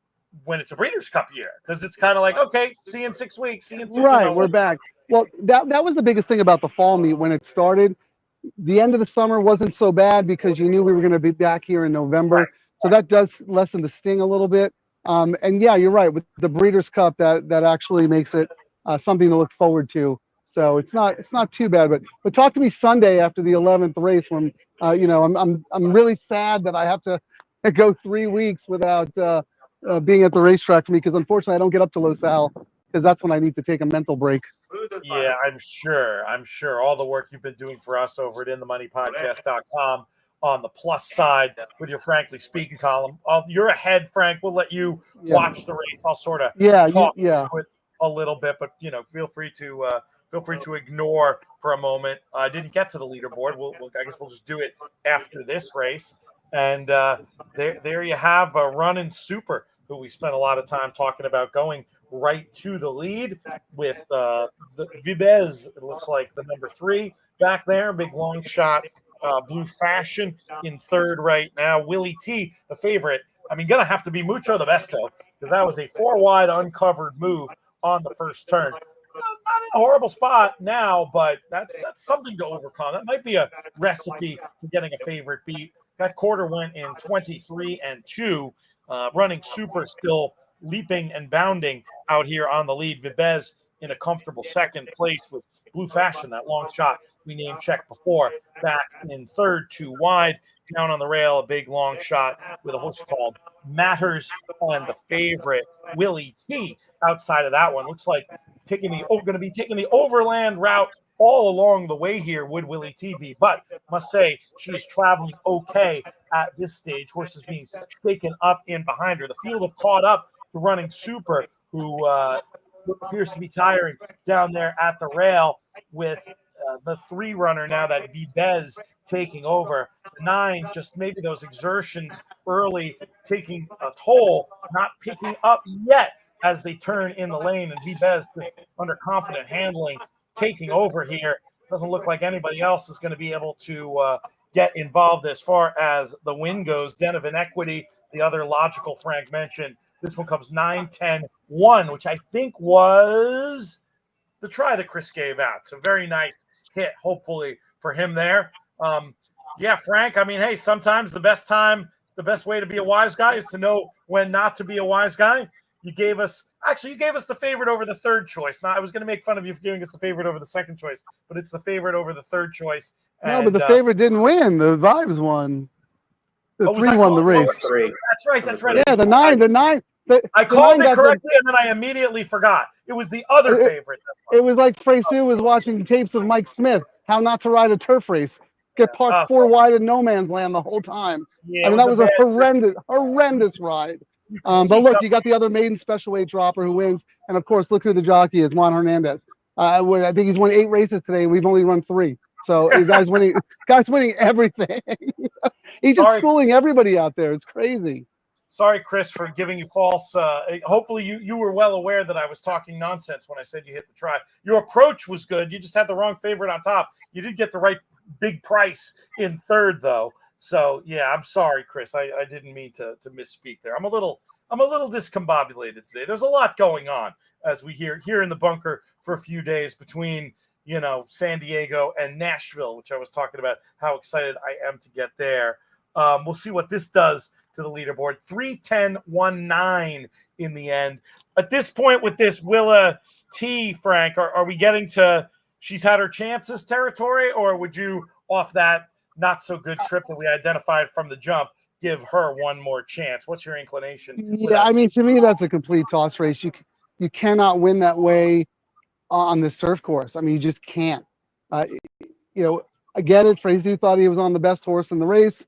when it's a Breeders' Cup year, because it's kind of like, okay, see you in 6 weeks, see you in 2. Right, we're back. Well, that was the biggest thing about the fall meet when it started. The end of the summer wasn't so bad because you knew we were going to be back here in November. Right. So that does lessen the sting a little bit. And yeah, you're right. With the Breeders' Cup, that actually makes it something to look forward to. So it's not too bad. But talk to me Sunday after the 11th race when I'm really sad that I have to go 3 weeks without being at the racetrack for me, because unfortunately I don't get up to Los Al, because that's when I need to take a mental break. Yeah, I'm sure. I'm sure all the work you've been doing for us over at InTheMoneyPodcast.com on the plus side with your Frankly Speaking column. You're ahead, Frank. We'll let you watch the race. I'll sort of talk to it a little bit, but feel free to ignore for a moment. I didn't get to the leaderboard. I guess we'll just do it after this race. And there you have a Running Super, who we spent a lot of time talking about, going right to the lead with the Vibez. It looks like the number 3 back there, big long shot. Blue Fashion in third right now. Willie T, the favorite. I mean, gonna have to be Mucho the Besto, because that was a 4 wide uncovered move on the first turn. Not in a horrible spot now, but that's something to overcome. That might be a recipe for getting a favorite beat. That quarter went in 23-2. Running Super still leaping and bounding out here on the lead. Vibez in a comfortable second place with Blue Fashion, that long shot we name checked before, back in third, 2 wide. Down on the rail, a big long shot with a horse called Matters, and the favorite Willie T outside of that one. Looks like going to be taking the overland route all along the way here, would Willie T be, but must say she is traveling okay at this stage. Horses being shaken up in behind her. The field have caught up to Running Super, who appears to be tiring down there at the rail, with the 3 runner now, that Vibez, taking over. 9, just maybe those exertions early taking a toll, not picking up yet as they turn in the lane, and Vibez just under confident handling, taking over here. Doesn't look like anybody else is going to be able to get involved as far as the win goes. Den of Inequity, the other logical Frank mentioned. This one comes 9-10-1, which I think was the try that Chris gave out. So very nice hit, hopefully, for him there. Yeah, Frank, I mean, hey, sometimes the best way to be a wise guy is to know when not to be a wise guy. You gave us the favorite over the third choice. Now, I was going to make fun of you for giving us the favorite over the second choice, but it's the favorite over the third choice. No, but the favorite didn't win. The Vibes won. The 3 won the race. That's right. Yeah, the 9. I called it correctly, and then I immediately forgot. It was the other favorite. It was like Freysu was watching tapes of Mike Smith, how not to ride a turf race. Get parked 4 wide in no man's land the whole time. Yeah, I mean, that was a horrendous ride. But look, you got the other maiden special weight dropper who wins. And, of course, look who the jockey is, Juan Hernandez. I think he's won 8 races today, and we've only run 3. So the guy's winning everything. He's just schooling everybody out there. It's crazy. Sorry, Chris, for giving you false. Hopefully, you were well aware that I was talking nonsense when I said you hit the try. Your approach was good. You just had the wrong favorite on top. You did get the right big price in third, though. So yeah, I'm sorry, Chris. I didn't mean to misspeak there. I'm a little discombobulated today. There's a lot going on, as we hear here in the bunker for a few days between San Diego and Nashville, which I was talking about how excited I am to get there. We'll see what this does to the leaderboard. 3-10-1-9 in the end. At this point with this Willa T, Frank, are we getting to she's had her chances territory, or would you, off that not so good trip that we identified from the jump, give her one more chance? What's your inclination? Yeah, I mean, to me, that's a complete toss race. You cannot win that way on the surf course. I mean, you just can't. I get it. Freysu thought he was on the best horse in the race.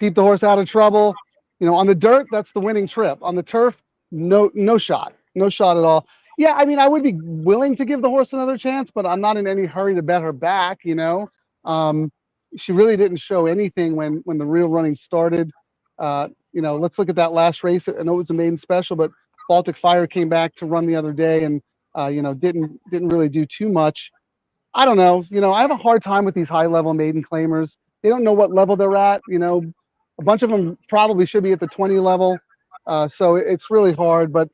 Keep the horse out of trouble. On the dirt, that's the winning trip. On the turf, no shot at all. Yeah, I mean, I would be willing to give the horse another chance, but I'm not in any hurry to bet her back. She really didn't show anything when the real running started. Let's look at that last race. I know it was a maiden special, but Baltic Fire came back to run the other day and didn't really do too much. I don't know. I have a hard time with these high-level maiden claimers. They don't know what level they're at. A bunch of them probably should be at the 20 level. So it's really hard. But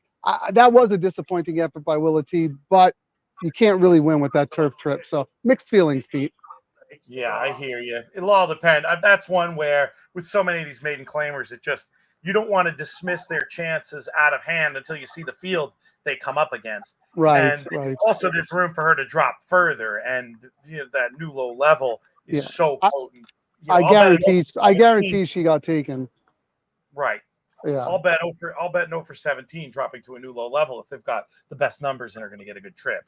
that was a disappointing effort by Willa T. But you can't really win with that turf trip. So mixed feelings, Pete. Yeah, I hear you. It'll all depend. That's one where, with so many of these maiden claimers, you don't want to dismiss their chances out of hand until you see the field they come up against. Right. And also, there's room for her to drop further, and that new low level is so potent. I guarantee she got taken. Right. Yeah. I'll bet no for 17 dropping to a new low level if they've got the best numbers and are going to get a good trip.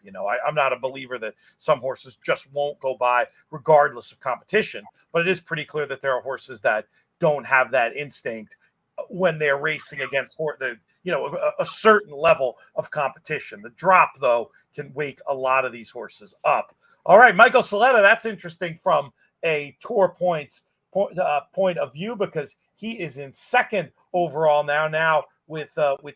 I'm not a believer that some horses just won't go by regardless of competition, but it is pretty clear that there are horses that don't have that instinct when they're racing against a certain level of competition. The drop, though, can wake a lot of these horses up. All right, Michael Saletta, that's interesting from a Tour point of view because he is in second overall now with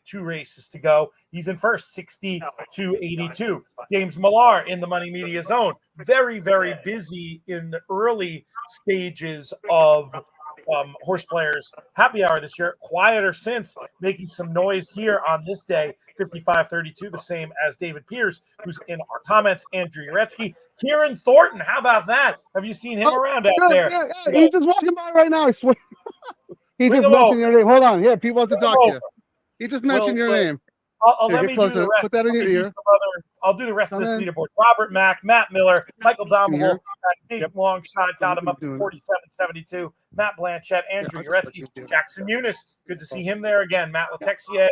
2 races to go. He's in first, 60-82. James Millar in the Money Media Zone. Very, very busy in the early stages of Horse Players Happy Hour this year. Quieter since, making some noise here on this day, 55-32, the same as David Pierce, who's in our comments, Andrew Uretsky. Kieran Thornton, how about that? Have you seen him around out there? Yeah. He's just walking by right now. I swear. He Bring just him mentioned over. your name. Hold on. Yeah, people want to Bring him talk to you. over. He just mentioned your name. I'll Here, let get me do closer. the rest. Put that in your ear. I'll do the rest of Come this in. leaderboard. Robert Mack, Matt Miller, Michael Can you hear? Dommable, big long shot, got him up to 47-72. Matt Blanchett, Andrew Uretsky, Jackson Muniz. Good to see him there again. Matt Letexier,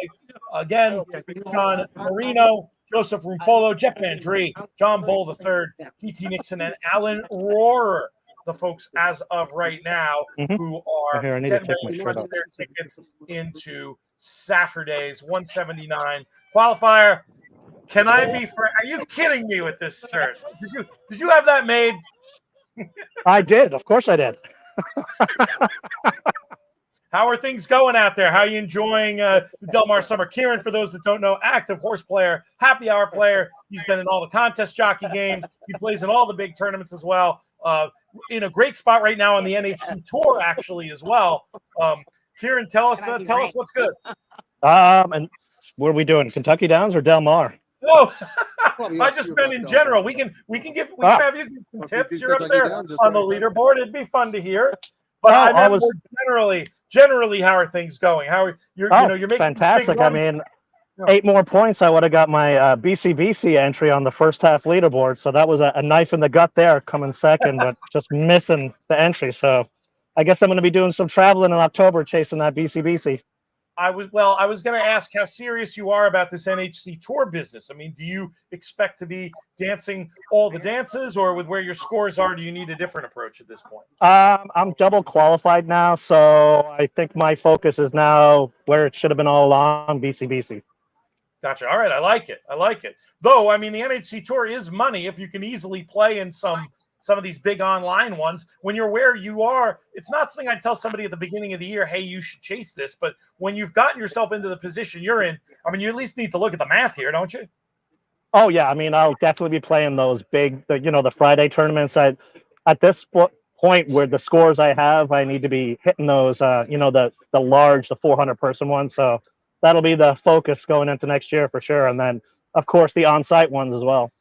again, John Marino, Joseph Rumfolo, Jeff Mandry, John Bull III, P.T. Nixon, and Alan Rohrer. The folks as of right now who are Here, I need getting to ready take to my punch shirt their tickets into Saturday's 179 qualifier. Can I be are you kidding me with this shirt? Did you have that made? I did. Of course I did. How are things going out there? How are you enjoying the Del Mar summer? Kieran, for those that don't know, active horse player, happy hour player. He's been in all the contest jockey games. He plays in all the big tournaments as well. In a great spot right now on the NHC Tour, actually, as well. Kieran, tell us what's good. And what are we doing? Kentucky Downs or Del Mar? No, I just meant in general. We can have you give some tips. You're up there on the leaderboard. It'd be fun to hear. But I meant more generally, how are things going? How are you're making fantastic. I mean, 8 more points, I would have got my BCBC entry on the first half leaderboard. So that was a knife in the gut there, coming second, but just missing the entry. So I guess I'm going to be doing some traveling in October, chasing that BCBC. I was going to ask how serious you are about this NHC Tour business. I mean, do you expect to be dancing all the dances, or with where your scores are, do you need a different approach at this point? I'm double qualified now, so I think my focus is now where it should have been all along, BCBC. Gotcha. All right, I like it. Though, I mean, the NHC Tour is money if you can easily play in some of these big online ones. When you're where you are, it's not something I'd tell somebody at the beginning of the year, hey, you should chase this. But when you've gotten yourself into the position you're in, I mean, you at least need to look at the math here, don't you? Oh, yeah. I mean, I'll definitely be playing those big, the Friday tournaments. At this point where the scores I have, I need to be hitting those, the 400-person ones. So that'll be the focus going into next year for sure. And then, of course, the on-site ones as well.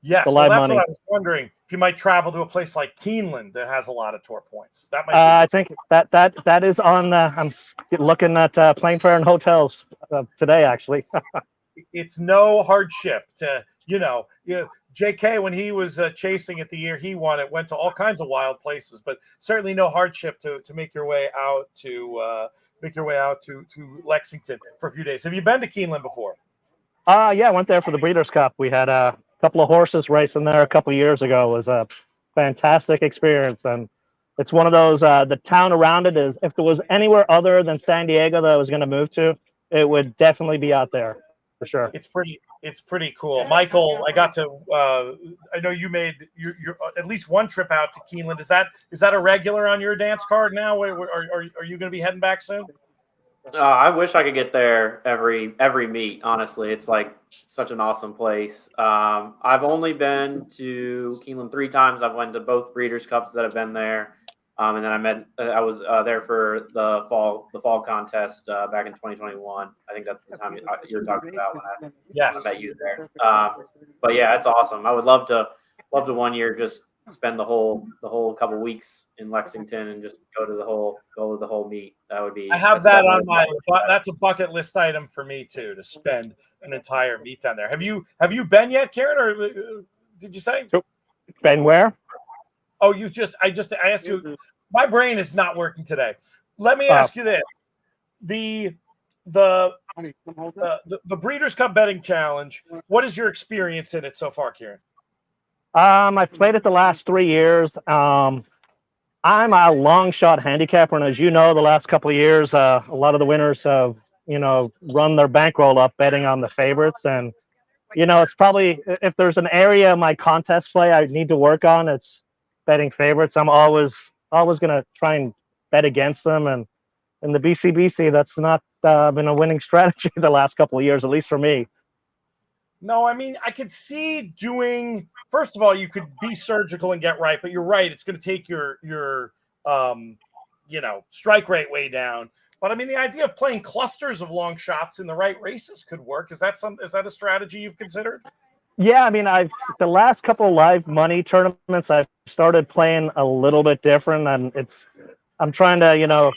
Yes, well, that's money. What I was wondering. If you might travel to a place like Keeneland that has a lot of tour points, that might. I think that is on. I'm looking at plane fare and hotels today, actually. It's no hardship to JK when he was chasing it the year he won it, went to all kinds of wild places, but certainly no hardship to make your way out to Lexington for a few days. Have you been to Keeneland before? Yeah, I went there for the Breeders' Cup. We had a couple of horses racing there a couple of years ago. It was a fantastic experience, and it's one of those. The town around it is. If there was anywhere other than San Diego that I was going to move to, it would definitely be out there for sure. It's pretty cool. Michael, I got to. I know you made your at least one trip out to Keeneland. Is that a regular on your dance card now? Are you going to be heading back soon? I wish I could get there every meet. Honestly, it's like such an awesome place. I've only been to Keeneland 3 times. I've went to both Breeders' Cups that have been there, and then I was there for the fall contest back in 2021. I think that's the time you're talking about when I met you there. But yeah, it's awesome. I would love to one year just spend the whole couple weeks in Lexington and just go to the whole meet. That would be. I have that on that's a bucket list item for me too, to spend an entire meet down there. Have you been yet, Karen, or did you say? Been where? Oh, I asked you. My brain is not working today. Let me ask you this: the Breeders' Cup Betting Challenge. What is your experience in it so far, Kieran? I've played it the last 3 years. I'm a long shot handicapper, and as you know, the last couple of years, a lot of the winners have, run their bankroll up betting on the favorites. And, it's probably, if there's an area of my contest play I need to work on, it's betting favorites. I'm always going to try and bet against them. And in the BCBC, that's not been a winning strategy the last couple of years, at least for me. No, I mean, I could see doing. First of all, you could be surgical and get right, but you're right. It's going to take your strike rate way down. But I mean, the idea of playing clusters of long shots in the right races could work. Is that a strategy you've considered? Yeah, I mean, the last couple of live money tournaments, I've started playing a little bit different, and I'm trying to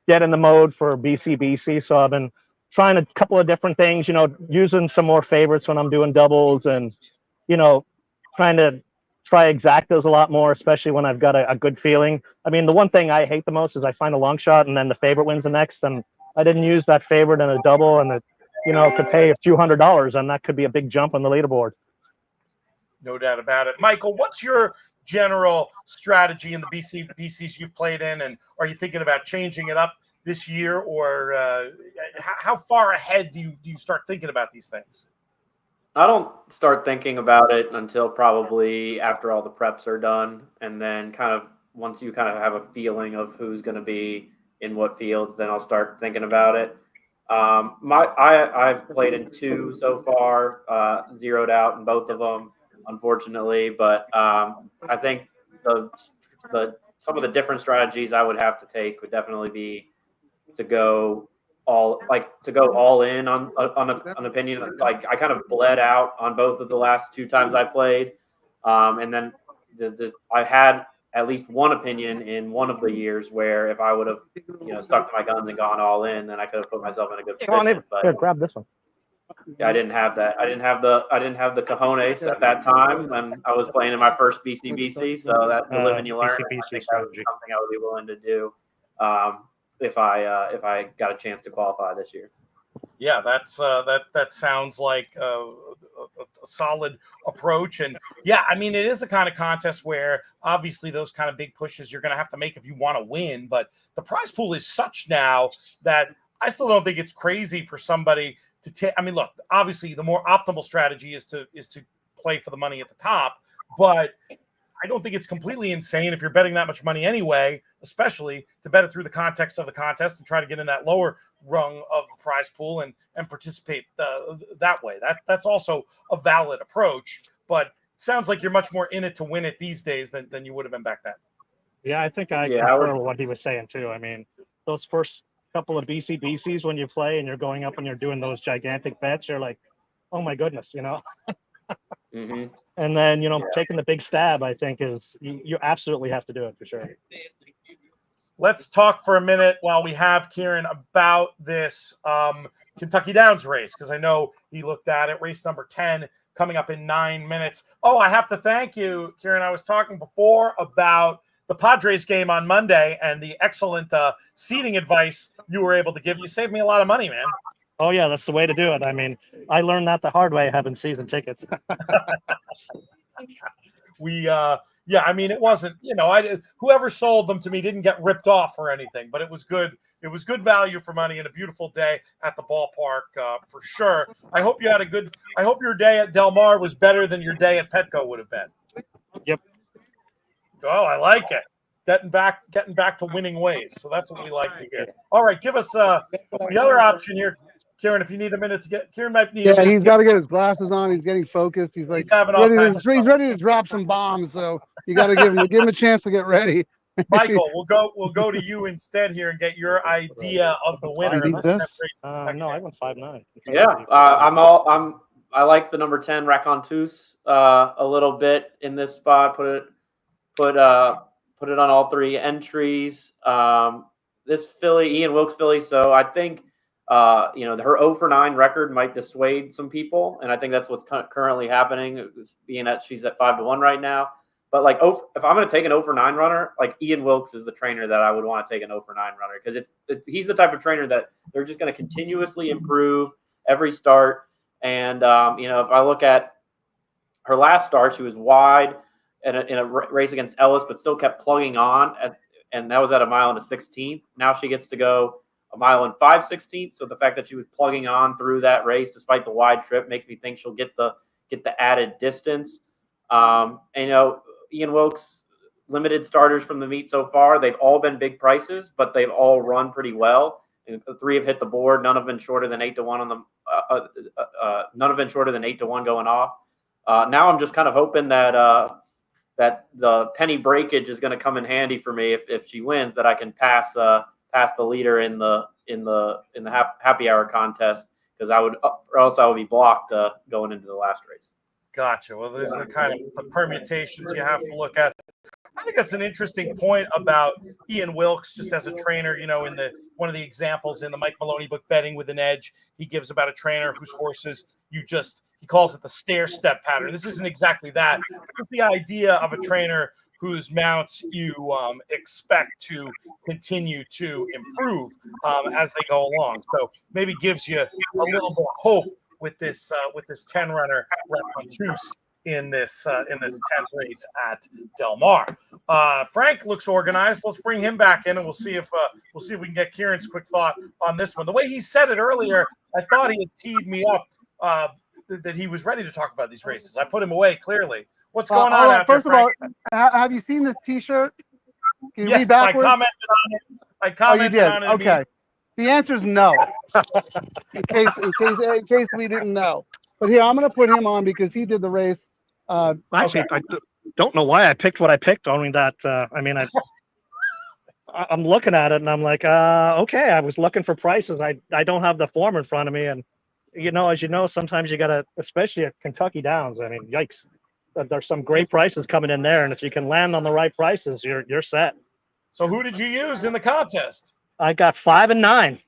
get in the mode for BCBC. So I've been trying a couple of different things, using some more favorites when I'm doing doubles, and trying to try exactas a lot more, especially when I've got a good feeling. I mean, the one thing I hate the most is I find a long shot and then the favorite wins the next, and I didn't use that favorite in a double, and it could pay a few $100s, and that could be a big jump on the leaderboard. No doubt about it. Michael, what's your general strategy in the BCs you've played in, and are you thinking about changing it up this year, or how far ahead do you start thinking about these things? I don't start thinking about it until probably after all the preps are done, and then kind of once you kind of have a feeling of who's going to be in what fields, then I'll start thinking about it. I've played in 2 so far, zeroed out in both of them, unfortunately. But I think some of the different strategies I would have to take would definitely be to go all in on an opinion. Like, I kind of bled out on both of the last 2 times I played, and then I had at least one opinion in one of the years where if I would have stuck to my guns and gone all in, then I could have put myself in a good position. But here, grab this one. I didn't have that. I didn't have the cojones at that time when I was playing in my first BCBC. So that you live and you learn. I think that would be something I would be willing to do if I got a chance to qualify this year. Yeah, that sounds like a solid approach. And yeah, I mean, it is the kind of contest where obviously those kind of big pushes you're going to have to make if you want to win. But the prize pool is such now that I still don't think it's crazy for somebody to take. I mean, look, obviously the more optimal strategy is to play for the money at the top, but I don't think it's completely insane if you're betting that much money anyway, especially to bet it through the context of the contest and try to get in that lower rung of the prize pool and participate that way. That's also a valid approach, but it sounds like you're much more in it to win it these days than you would have been back then. Yeah, I think I concur with what he was saying too. I mean, those first couple of BCBCs when you play and you're going up and you're doing those gigantic bets, you're like, oh my goodness, Mm-hmm. And then, taking the big stab, I think you absolutely have to do it for sure. Let's talk for a minute while we have Kieran about this Kentucky Downs race, because I know he looked at it. Race number 10 coming up in 9 minutes. Oh, I have to thank you, Kieran. I was talking before about the Padres game on Monday and the excellent seating advice you were able to give. You saved me a lot of money, man. Oh, yeah, that's the way to do it. I mean, I learned that the hard way having season tickets. I mean, it wasn't, whoever sold them to me didn't get ripped off or anything, but it was good. It was good value for money and a beautiful day at the ballpark for sure. I hope your day at Del Mar was better than your day at Petco would have been. Yep. Oh, I like it. Getting back to winning ways. So that's what we like to hear. All right, give us the other option here. Kieran, if you need a minute to get, Kieran might need. Yeah, he's got to get his glasses on. He's getting focused. He's like he's ready to drop some bombs. So you got to give him a chance to get ready. Michael, we'll go to you instead here and get your idea of the winner. No, I went 5-9. Yeah, I like the number 10 Racontus a little bit in this spot. Put it on all 3 entries. This filly, Ian Wilkes filly. So I think. Her 0-for-9 record might dissuade some people, and I think that's what's currently happening, being that she's at 5-1 right now. But like, if I'm going to take an 0-for-9 runner, like Ian Wilkes is the trainer that I would want to take an 0-for-9 runner, because he's the type of trainer that they're just going to continuously improve every start. And if I look at her last start, she was wide in a race against Ellis, but still kept plugging on, and that was at 1 mile and a 16th. Now she gets to go 1 mile and 5/16. So the fact that she was plugging on through that race despite the wide trip makes me think she'll get the added distance. And Ian Wilkes, limited starters from the meet so far. They've all been big prices, but they've all run pretty well. And 3 have hit the board. None have been shorter than 8-1 on them. None have been shorter than 8-1 going off. Now I'm just kind of hoping that that the penny breakage is going to come in handy for me if she wins, that I can pass the leader in the happy hour contest, because or else I would be blocked going into the last race. Gotcha. Well, these are kind of the permutations you have to look at. I think that's an interesting point about Ian Wilkes, just as a trainer. In one of the examples in the Mike Maloney book, Betting with an Edge, he gives about a trainer whose horses he calls it the stair step pattern. This isn't exactly that. It's the idea of a trainer whose mounts you expect to continue to improve as they go along. So maybe gives you a little bit of hope with this 10 runner Racontus in this 10th race at Del Mar. Frank looks organized. Let's bring him back in, and we'll see if we can get Kieran's quick thought on this one. The way he said it earlier, I thought he had teed me up that he was ready to talk about these races. I put him away clearly. What's going on out there, Frank? First of all, have you seen this T-shirt? Can you read Yes, I backwards? commented on it. I commented on it. Okay. The answer is no. in case we didn't know. But here, I'm going to put him on because he did the race. Actually, I don't know why I picked what I picked. Only that, I'm looking at it and I'm like, okay, I was looking for prices. I don't have the form in front of me. And, as you know, sometimes you got to, especially at Kentucky Downs, I mean, yikes. There's some great prices coming in there. And if you can land on the right prices, you're set. So who did you use in the contest? I got 5 and 9.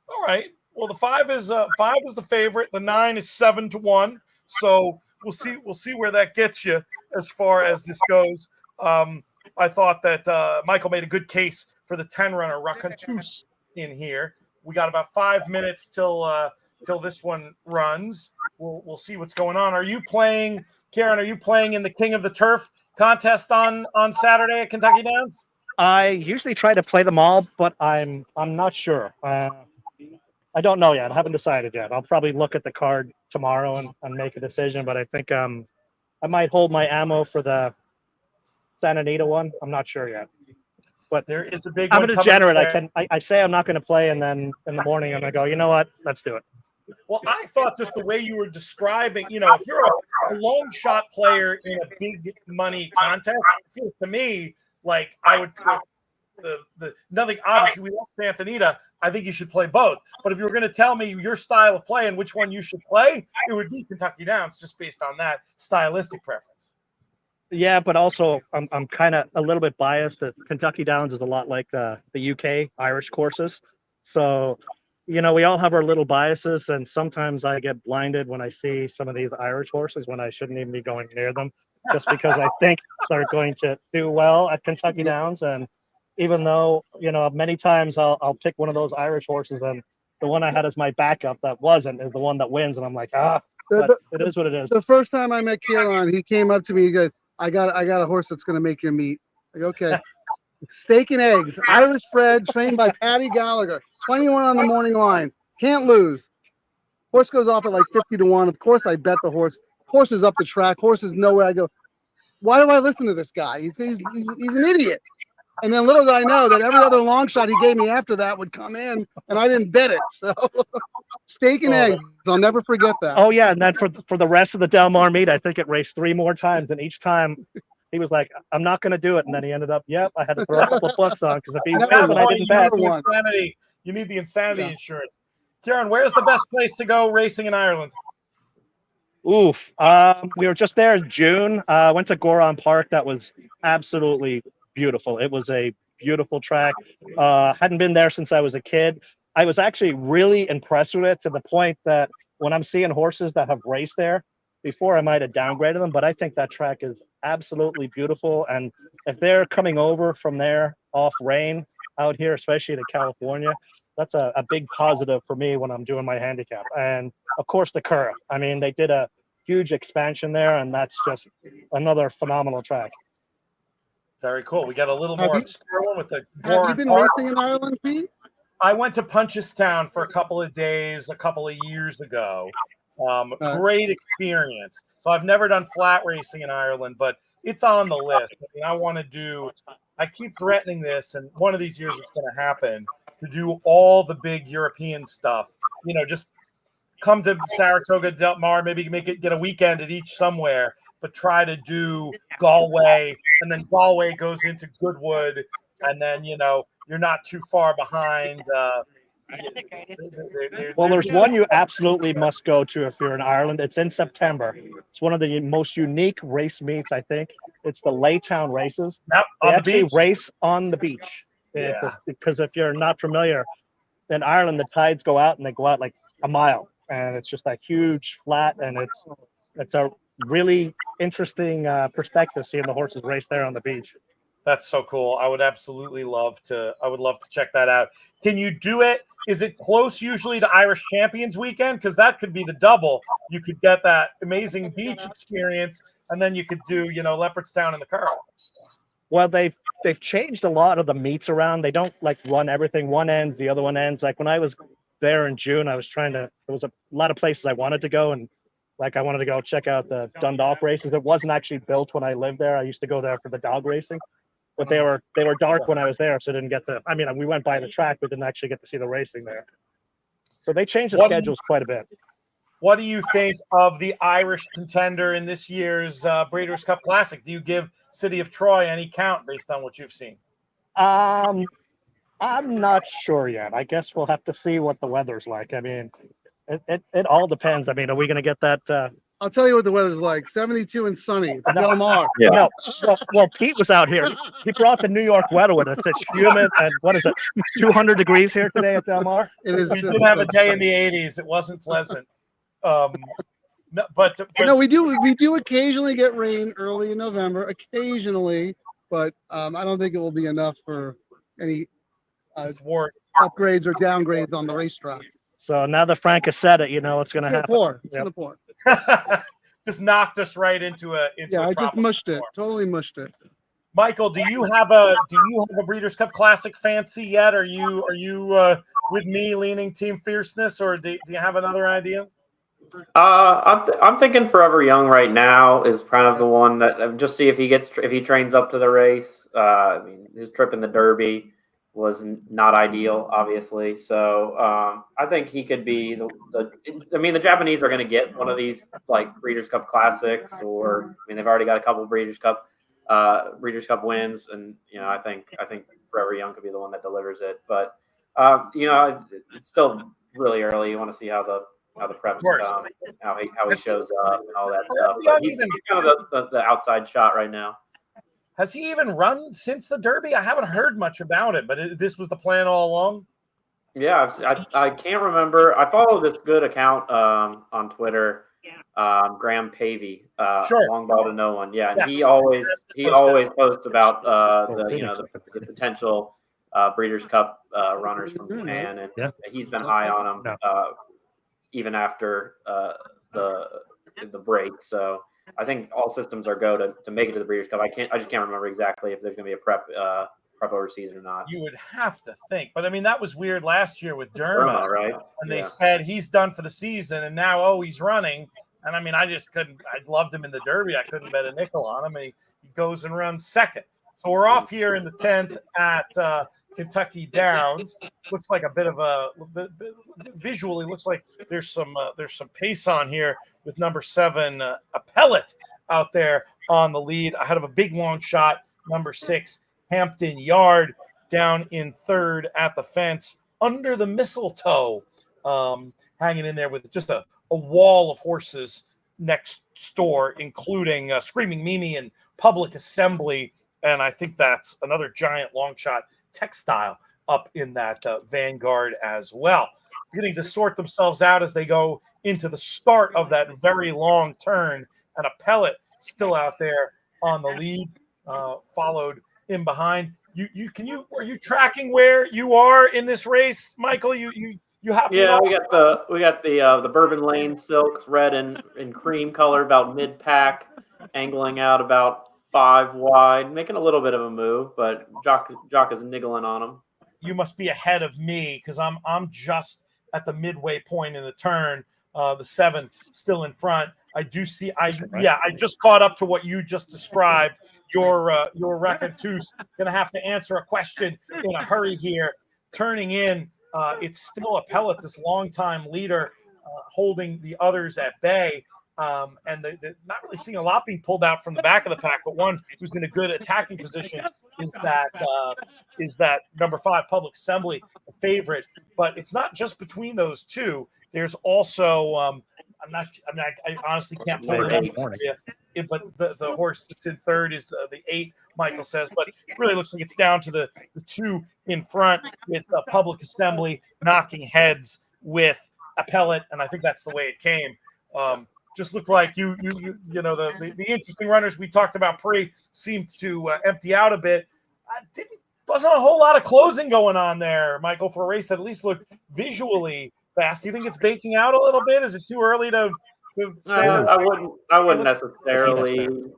All right. Well, the 5 is the favorite. The 9 is 7-1. So we'll see where that gets you as far as this goes. I thought that Michael made a good case for the 10 runner Racontus in here. We got about 5 minutes till this one runs. We'll see what's going on. Are you playing, Karen? Are you playing in the King of the Turf contest on Saturday at Kentucky Downs? I usually try to play them all, but I'm not sure. I don't know yet. I haven't decided yet. I'll probably look at the card tomorrow and make a decision. But I think I might hold my ammo for the Santa Anita one. I'm not sure yet. But there is a big. I'm a degenerate. I say I'm not going to play, and then in the morning I'm going to go, you know what? Let's do it. Well, I thought just the way you were describing, if you're a long shot player in a big money contest, it feels to me like I would the nothing. Obviously, we love Santa Anita. I think you should play both. But if you were going to tell me your style of play and which one you should play, it would be Kentucky Downs, just based on that stylistic preference. Yeah, but also I'm kind of a little bit biased that Kentucky Downs is a lot like the UK Irish courses. So, we all have our little biases, and sometimes I get blinded when I see some of these Irish horses when I shouldn't even be going near them, just because I think they're going to do well at Kentucky Downs. And even though, many times I'll pick one of those Irish horses, and the one I had as my backup that wasn't is the one that wins, and I'm like, it is what it is. The first time I met Kieran, he came up to me, he goes, I got a horse that's going to make your meat. I go, okay. Steak and eggs, Irish bred, trained by Patty Gallagher, 21 on the morning line. Can't lose. Horse goes off at like 50-1. Of course, I bet the horse. Horse is up the track. Horse is nowhere. I go, why do I listen to this guy? He's an idiot. And then little did I know that every other long shot he gave me after that would come in, and I didn't bet it. So steak and eggs, I'll never forget that. Oh, yeah, and then for the rest of the Del Mar meet, I think it raced 3 more times, and each time he was like, I'm not going to do it. And then he ended up, I had to throw a couple of bucks on, because if he wins and I didn't bet. You need the insanity insurance. Karen, where's the best place to go racing in Ireland? Oof. We were just there in June. Went to Goron Park. That was absolutely beautiful. It was a beautiful track. Hadn't been there since I was a kid. I was actually really impressed with it, to the point that when I'm seeing horses that have raced there, before I might have downgraded them, but I think that track is absolutely beautiful. And if they're coming over from there off rain out here, especially to California, that's a big positive for me when I'm doing my handicap. And of course, the Curragh. I mean, they did a huge expansion there, and that's just another phenomenal track. Very cool. We got a little Have more you- obscure one with the Have you Goran been Park. racing in Ireland, Pete? I went to Punchestown for a couple of days a couple of years ago. Great experience. So I've never done flat racing in Ireland, but it's on the list. I mean, I want to do. I keep threatening this, and one of these years it's going to happen, to do all the big European stuff. You know, just come to Saratoga, Del Mar, maybe get a weekend at each somewhere, but try to do Galway, and then Galway goes into Goodwood, and then you're not too far behind. Well, there's one you absolutely must go to if you're in Ireland. It's in September. It's one of the most unique race meets, I think. It's the Laytown races. Yep, They on the actually beach. race on the beach. Yeah. Because if you're not familiar, in Ireland, the tides go out, and they go out like a mile. And it's just a huge flat, and it's a really interesting perspective seeing the horses race there on the beach. That's so cool. I would absolutely love to. I would love to check that out. Can you do it? Is it close usually to Irish Champions Weekend? Because that could be the double. You could get that amazing beach experience, and then you could do Leopardstown and the Curragh. Well, they've changed a lot of the meets around. They don't like run everything. One ends, the other one ends. Like when I was there in June, I was there was a lot of places I wanted to go, and like I wanted to go check out the Dundalk races. It wasn't actually built when I lived there. I used to go there for the dog racing, but they were dark when I was there, so I didn't get to. I mean, we went by the track, but didn't actually get to see the racing there. So they changed the schedules quite a bit. What do you think of the Irish contender in this year's Breeders' Cup Classic? Do you give City of Troy any count based on what you've seen? I'm not sure yet. I guess we'll have to see what the weather's like. I mean, it all depends. I mean, are we going to get that? I'll tell you what the weather's like. 72 and sunny. It's Del Mar. Yeah. No. Well, Pete was out here. He brought the New York weather with us. It's humid, and what is it? 200 degrees here today at Del Mar. It is. We did have a day in the 80s. It wasn't pleasant. But No, we do occasionally get rain early in November, occasionally, but I don't think it will be enough for any thwart. upgrades or downgrades on the racetrack. So now that Frank has said it, it's going to happen. It's gonna pour. Just knocked us right into a. I just mushed it. Totally mushed it. Michael, do you have a Breeders' Cup Classic fancy yet? Are you with me leaning Team Fierceness, or do you have another idea? I'm thinking Forever Young right now is kind of the one that just see if he trains up to the race. I mean, his trip in the Derby was not ideal, obviously. So I think he could be the Japanese are going to get one of these like Breeders' Cup Classics, or they've already got a couple of Breeders' Cup wins, and I think Forever Young could be the one that delivers it. But it's still really early. You want to see how the prep's come, how he shows up, and all that stuff. But he's kind of the outside shot right now. Has he even run since the Derby? I haven't heard much about it, but this was the plan all along. Yeah, I can't remember. I follow this good account on Twitter, Graham Pavey, Sure. Long Ball to No One. Yeah, and Yes. he always posts about the potential Breeders' Cup runners from Japan, and he's been high on them even after the break. So I think all systems are go to make it to the Breeders' Cup. I just can't remember exactly if there's going to be a prep overseas or not. You would have to think, but that was weird last year with Derma, right? And they said he's done for the season, and now he's running. And I just couldn't. I loved him in the Derby. I couldn't bet a nickel on him. And he goes and runs second. So we're off here in the 10th at Kentucky Downs. Looks like a bit of a visually looks like there's some pace on here with number 7 Appellate out there on the lead ahead of a big long shot number 6 Hampton Yard down in 3rd at the fence under the mistletoe, hanging in there with just a wall of horses next door, including Screaming Mimi and Public Assembly, and I think that's another giant long shot Textile up in that vanguard as well. beginning to sort themselves out as they go into the start of that very long turn, and Appellate still out there on the lead, followed in behind. Are you tracking where you are in this race, Michael? You happy? Yeah, we got the Bourbon Lane Silks, red and cream color, about mid pack, angling out about 5 wide, making a little bit of a move, but Jock is niggling on them. You must be ahead of me because I'm just at the midway point in the turn. The 7 still in front. I do see. I just caught up to what you just described. Your Raconteuse gonna have to answer a question in a hurry here. Turning in, it's still Appellate, this longtime leader, holding the others at bay. And not really seeing a lot being pulled out from the back of the pack, but one who's in a good attacking position is that number 5 Public Assembly, the favorite. But it's not just between those two. There's also I honestly can't pull it up for you. But the horse that's in third is the 8, Michael says. But it really looks like it's down to the 2 in front, with Public Assembly knocking heads with Appellate, and I think that's the way it came. Just looked like you know the interesting runners we talked about seemed to empty out a bit. Wasn't a whole lot of closing going on there, Michael, for a race that at least looked visually fast. Do you think it's baking out a little bit? Is it too early to say that? I wouldn't necessarily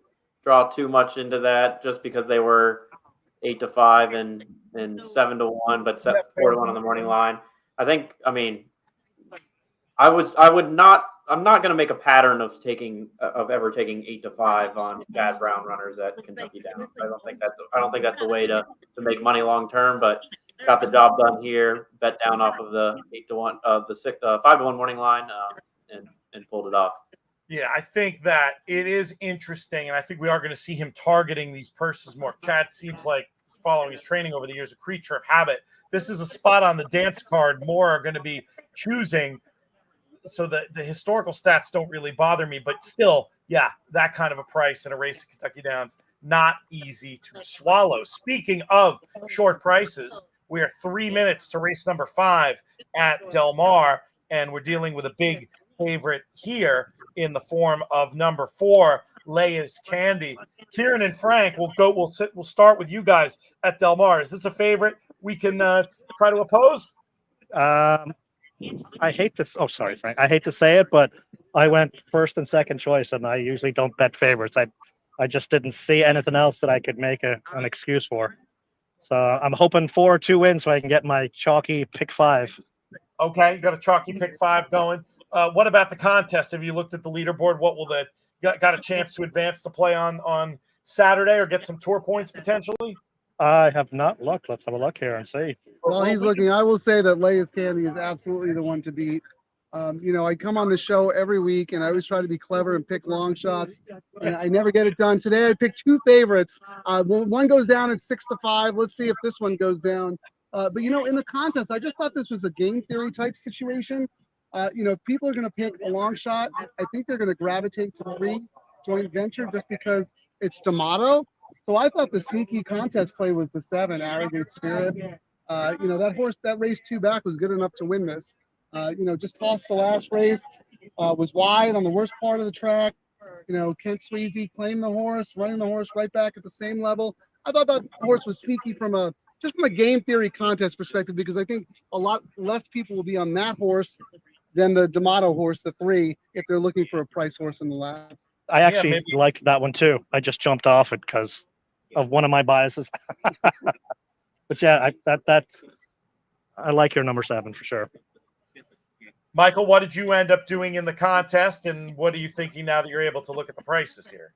draw too much into that, just because they were 8-5 and 7-1, but 4-1 on the morning line. I'm not going to make a pattern of ever taking 8-5 on Chad Brown runners at Kentucky Downs. I don't think that's a way to make money long term. But got the job done here. Bet down off of the 8-1, the 5-1 morning line, and pulled it off. Yeah, I think that it is interesting, and I think we are going to see him targeting these purses more. Chad seems like, following his training over the years, a creature of habit. This is a spot on the dance card more are going to be choosing. So the historical stats don't really bother me, but still, yeah, that kind of a price in a race at Kentucky Downs, not easy to swallow. Speaking of short prices, we are 3 minutes to race number 5 at Del Mar, and we're dealing with a big favorite here in the form of number 4, Leia's Candy. Kieran and Frank, we'll start with you guys at Del Mar. Is this a favorite we can try to oppose? I hate this. Oh, sorry, Frank. I hate to say it, but I went first and second choice, and I usually don't bet favorites. I just didn't see anything else that I could make an excuse for. So I'm hoping for 2 wins so I can get my chalky pick 5. Okay, you got a chalky pick 5 going. What about the contest? Have you looked at the leaderboard? What will got a chance to advance to play on Saturday or get some tour points potentially? I have not looked. Let's have a look here and see. While he's looking, I will say that Leia's Candy is absolutely the one to beat. I come on the show every week, and I always try to be clever and pick long shots, and I never get it done. Today, I picked 2 favorites. One goes down at 6-5. Let's see if this one goes down. But in the contest, I just thought this was a game theory type situation. If people are going to pick a long shot, I think they're going to gravitate to 3 joint venture just because it's D'Amato. So I thought the sneaky contest play was the 7, Arrogant Spirit. That horse, that race 2 back was good enough to win this. Just tossed the last race, was wide on the worst part of the track. Kent Sweezy claimed the horse, running the horse right back at the same level. I thought that horse was sneaky from a game theory contest perspective, because I think a lot less people will be on that horse than the D'Amato horse, the 3, if they're looking for a price horse in the last. I actually liked that one too. I just jumped off it because of one of my biases. But yeah, I like your number 7 for sure. Michael, what did you end up doing in the contest, and what are you thinking now that you're able to look at the prices here?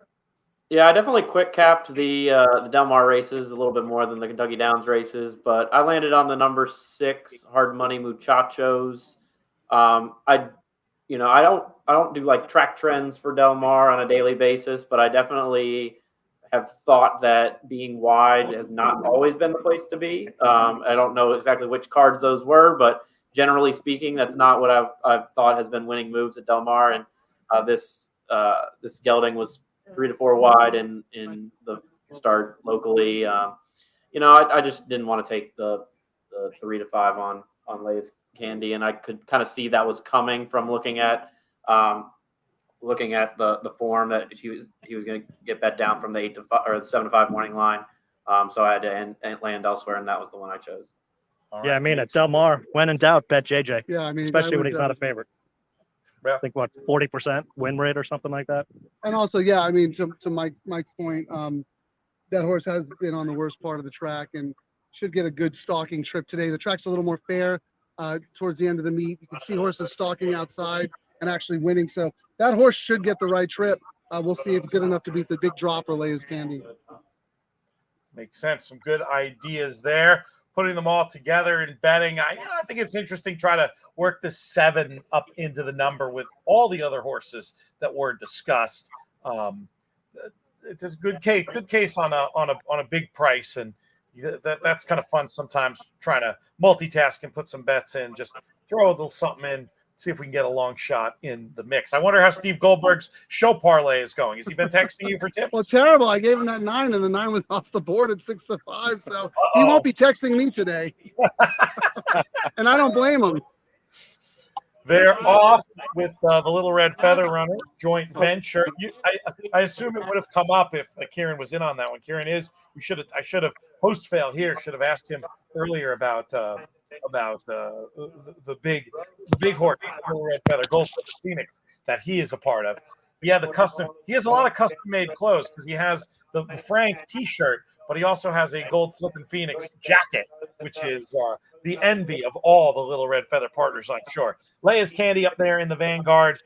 Yeah, I definitely quick capped the Del Mar races a little bit more than the Kentucky Downs races, but I landed on the number 6 Hard Money Muchachos. I don't do like track trends for Del Mar on a daily basis, but I definitely have thought that being wide has not always been the place to be. I don't know exactly which cards those were, but generally speaking, that's not what I've thought has been winning moves at Del Mar. And this gelding was 3 to 4 wide in the start locally. I just didn't want to take the 3 to 5 on Lay's Candy, and I could kind of see that was coming from looking at the form that he was going to get bet down from the 8 to 5 or the 7 to 5 morning line. So I had to land elsewhere, and that was the one I chose. All Yeah, right, I mean, at makes Del Mar, when in doubt, bet JJ. Yeah, I mean, Especially when he's not a favorite. Yeah. I think, what, 40% win rate or something like that? and also, yeah, I mean, to Mike's point, that horse has been on the worst part of the track and should get a good stalking trip today. The track's a little more fair towards the end of the meet. You can see horses stalking outside and actually winning. So that horse should get the right trip. We'll see if it's good enough to beat the big dropper, Lay's Candy. Makes sense. Some good ideas there. Putting them all together and betting. I think it's interesting. Try to work the 7 up into the number with all the other horses that were discussed. It's a good case on a big price, and that's kind of fun sometimes. Trying to multitask and put some bets in. Just throw a little something in. See if we can get a long shot in the mix. I wonder how Steve Goldberg's show parlay is going. Has he been texting you for tips? Well, terrible. I gave him that 9, and the 9 was off the board at 6 to 5. So he won't be texting me today. And I don't blame him. They're off with the Little Red Feather Runner joint venture. I assume it would have come up if Kieran was in on that one. Kieran is. I should have post fail here. Should have asked him earlier about the big horse, Little Red Feather Gold Phoenix that he is a part of. Yeah, he has a lot of custom made clothes because he has the Frank T-shirt, but he also has a gold flipping Phoenix jacket, which is the envy of all the Little Red Feather partners, I'm sure. Lay's Candy up there in the vanguard,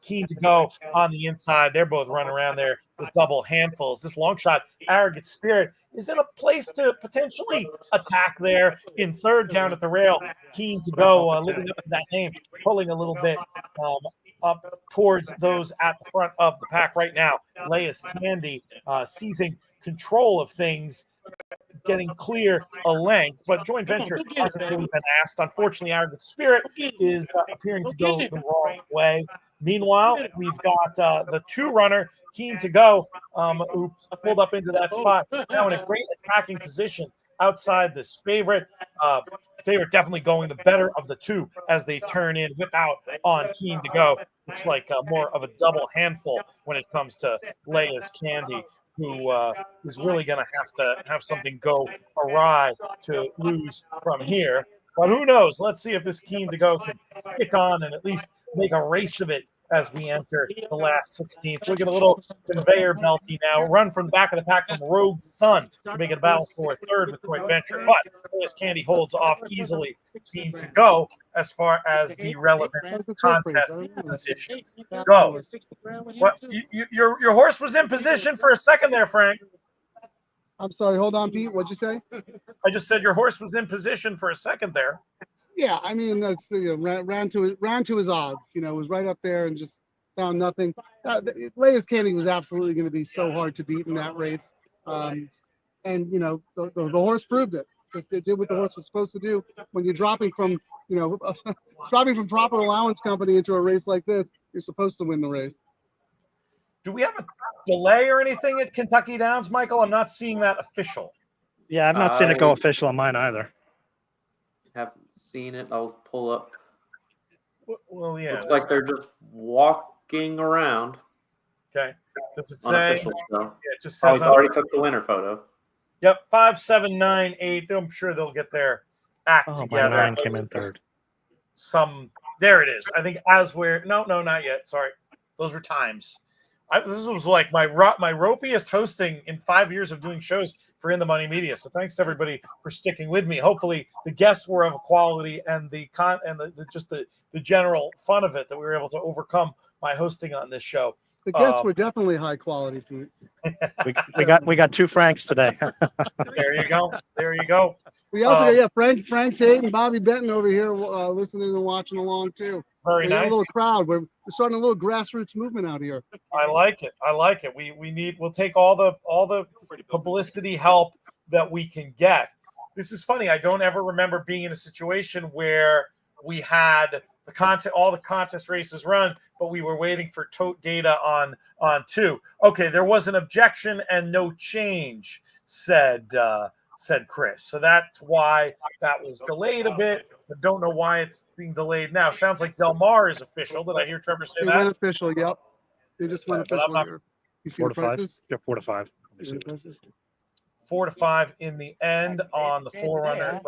Keen to Go on the inside. They're both running around there with double handfuls. This long shot, Arrogant Spirit, is in a place to potentially attack there in third down at the rail. Keen to Go, living up to that name, pulling a little bit up towards those at the front of the pack right now. Lay's Candy seizing control of things, getting clear a length, but joint venture hasn't really been asked. Unfortunately, Arrogant Spirit is appearing to go the wrong way. Meanwhile, we've got the 2-runner, Keen to Go, who pulled up into that spot, now in a great attacking position outside this favorite. Favorite definitely going the better of the 2 as they turn in, whip out on Keen to Go. Looks like more of a double handful when it comes to Lay's Candy, who is really going to have something go awry to lose from here. But who knows? Let's see if this Keen to Go can stick on and at least make a race of it as we enter the last 16th. Look at a little conveyor belty now. Run from the back of the pack from Rogue Sun to make it a battle for third with joint venture. But Lay's Candy holds off easily. Keen to Go as far as the relevant contest positions go. What, your horse was in position for a second there, Frank. I'm sorry. Hold on, Pete. What'd you say? I just said your horse was in position for a second there. Yeah, I mean, that's ran to his odds. Was right up there and just found nothing. Lay's Candy was absolutely going to be so hard to beat in that race, and the horse proved it. It did what the horse was supposed to do. When you're dropping from proper allowance company into a race like this, you're supposed to win the race. Do we have a delay or anything at Kentucky Downs, Michael? I'm not seeing that official. Yeah, I've not seen it go official on mine either. Haven't seen it. I'll pull up. Well, yeah. Looks like they're just walking around. Okay. Does it say? Unofficial still. Yeah, it just says. Already took the winner photo. Yep, 5, 7, 9, 8. I'm sure they'll get their act together. My 9 came in third. There it is. I think no, not yet. Sorry, those were times. This was like my ropiest hosting in 5 years of doing shows for In the Money Media. So thanks to everybody for sticking with me. Hopefully the guests were of quality and the general fun of it that we were able to overcome my hosting on this show. The guests were definitely high quality, Pete. we got 2 Franks today. There you go. We also got Frank Tate and Bobby Benton over here listening and watching along too. Very nice. A little crowd. We're starting a little grassroots movement out here. I like it. We'll take all the publicity help that we can get. This is funny. I don't ever remember being in a situation where we had all the contest races run, but we were waiting for tote data on 2. Okay, there was an objection and no change, said Chris. So that's why that was delayed a bit. I don't know why it's being delayed now. Sounds like Del Mar is official. Did I hear Trevor say They that? went official. Yep. They just went But I'm official not- here. You see 4 the to 5. prices? Yeah, 4 to 5. You see the prices? 4 to 5 in the end on the Forerunner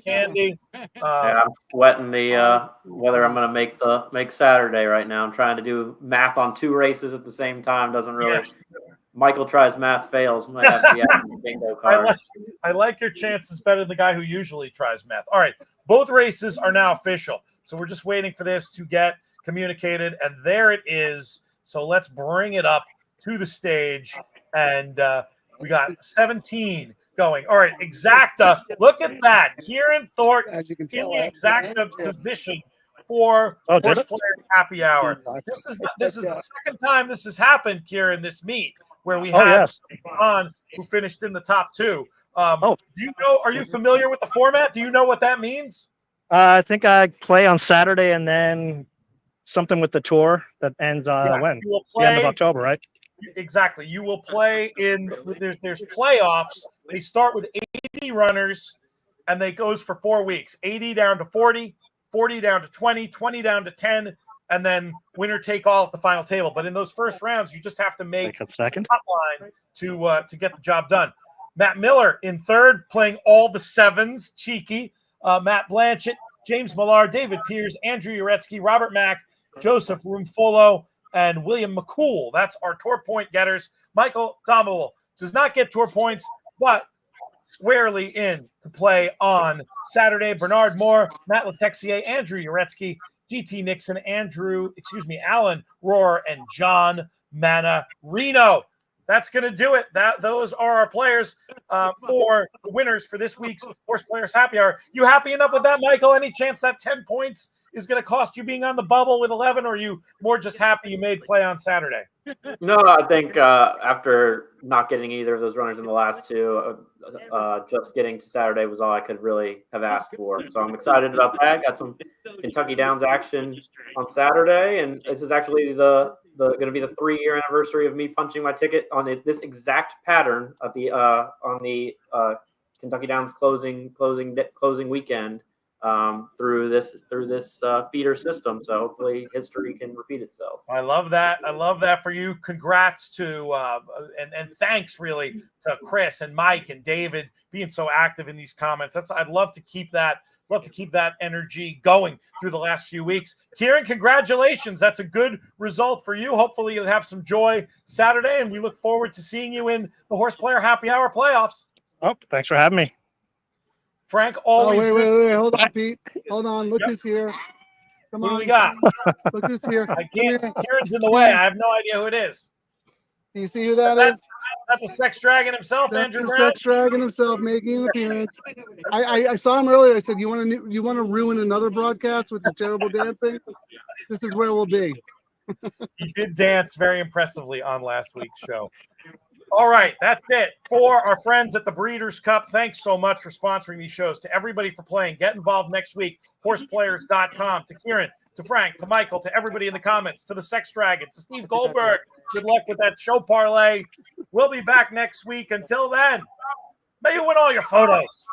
Candy. Yeah, I'm sweating the whether I'm going to make Saturday right now. I'm trying to do math on 2 races at the same time. Doesn't really. Michael tries math, fails. Might have to be out the bingo card. I like your chances better than the guy who usually tries math. All right, both races are now official, so we're just waiting for this to get communicated, and there it is. So let's bring it up to the stage, and we got 17 going. All right, exacta. Look at that, Kieran Thornton As you can in tell, the exacta position for HorsePlayers Happy Hour. This is the second time this has happened, Kieran, this meet where we have someone who finished in the top 2. Do you know? Are you familiar with the format? Do you know what that means? I think I play on Saturday and then something with the tour that ends when? You will The end of play October, right? exactly. You will play in there's playoffs. They start with 80 runners, and they goes for 4 weeks. 80 down to 40, 40 down to 20, 20 down to 10, and then winner take all at the final table. But in those first rounds, you just have to make a second top line to get the job done. Matt Miller in third, playing all the 7s, cheeky. Matt Blanchett, James Millar, David Pierce, Andrew Uretsky, Robert Mack, Joseph Rumfolo, and William McCool. That's our tour point getters. Michael Domowell does not get tour points, but squarely in to play on Saturday. Bernard Moore, Matt Letexier, Andrew Uretsky, GT Nixon, Alan Rohr, and John Manarino. That's going to do it. Those are our players for the winners for this week's HorsePlayers Happy Hour. You happy enough with that, Michael? Any chance that 10 points is going to cost you being on the bubble with 11, or are you more just happy you made play on Saturday? No, I think after not getting either of those runners in the last 2, just getting to Saturday was all I could really have asked for. So I'm excited about that. Got some Kentucky Downs action on Saturday, and this is actually the going to be the 3-year anniversary of me punching my ticket on this exact pattern at the on the Kentucky Downs closing weekend through this feeder system. So hopefully history can repeat itself. I love that. I love that for you. Congrats to and thanks really to Chris and Mike and David being so active in these comments. I'd love to keep that. Love to keep that energy going through the last few weeks. Kieran, congratulations. That's a good result for you. Hopefully you'll have some joy Saturday, and we look forward to seeing you in the HorsePlayer Happy Hour playoffs. Oh, thanks for having me. Frank, always wait. Hold on, Pete. Hold on. Look who's here. Come What on. do we got? Look who's here. I can't. Kieran's in the way. I have no idea who it is. Do you see who that is? That's the sex dragon himself, That's Andrew the Brown. sex dragon himself making an appearance. I saw him earlier. I said, you want to ruin another broadcast with the terrible dancing? This is where we'll be. He did dance very impressively on last week's show. All right, that's it for our friends at the Breeders' Cup. Thanks so much for sponsoring these shows. To everybody for playing, get involved next week. Horseplayers.com. To Kieran, to Frank, to Michael, to everybody in the comments, to the Sex Dragon, to Steve Goldberg. Good luck with that show parlay. We'll be back next week. Until then, may you win all your photos.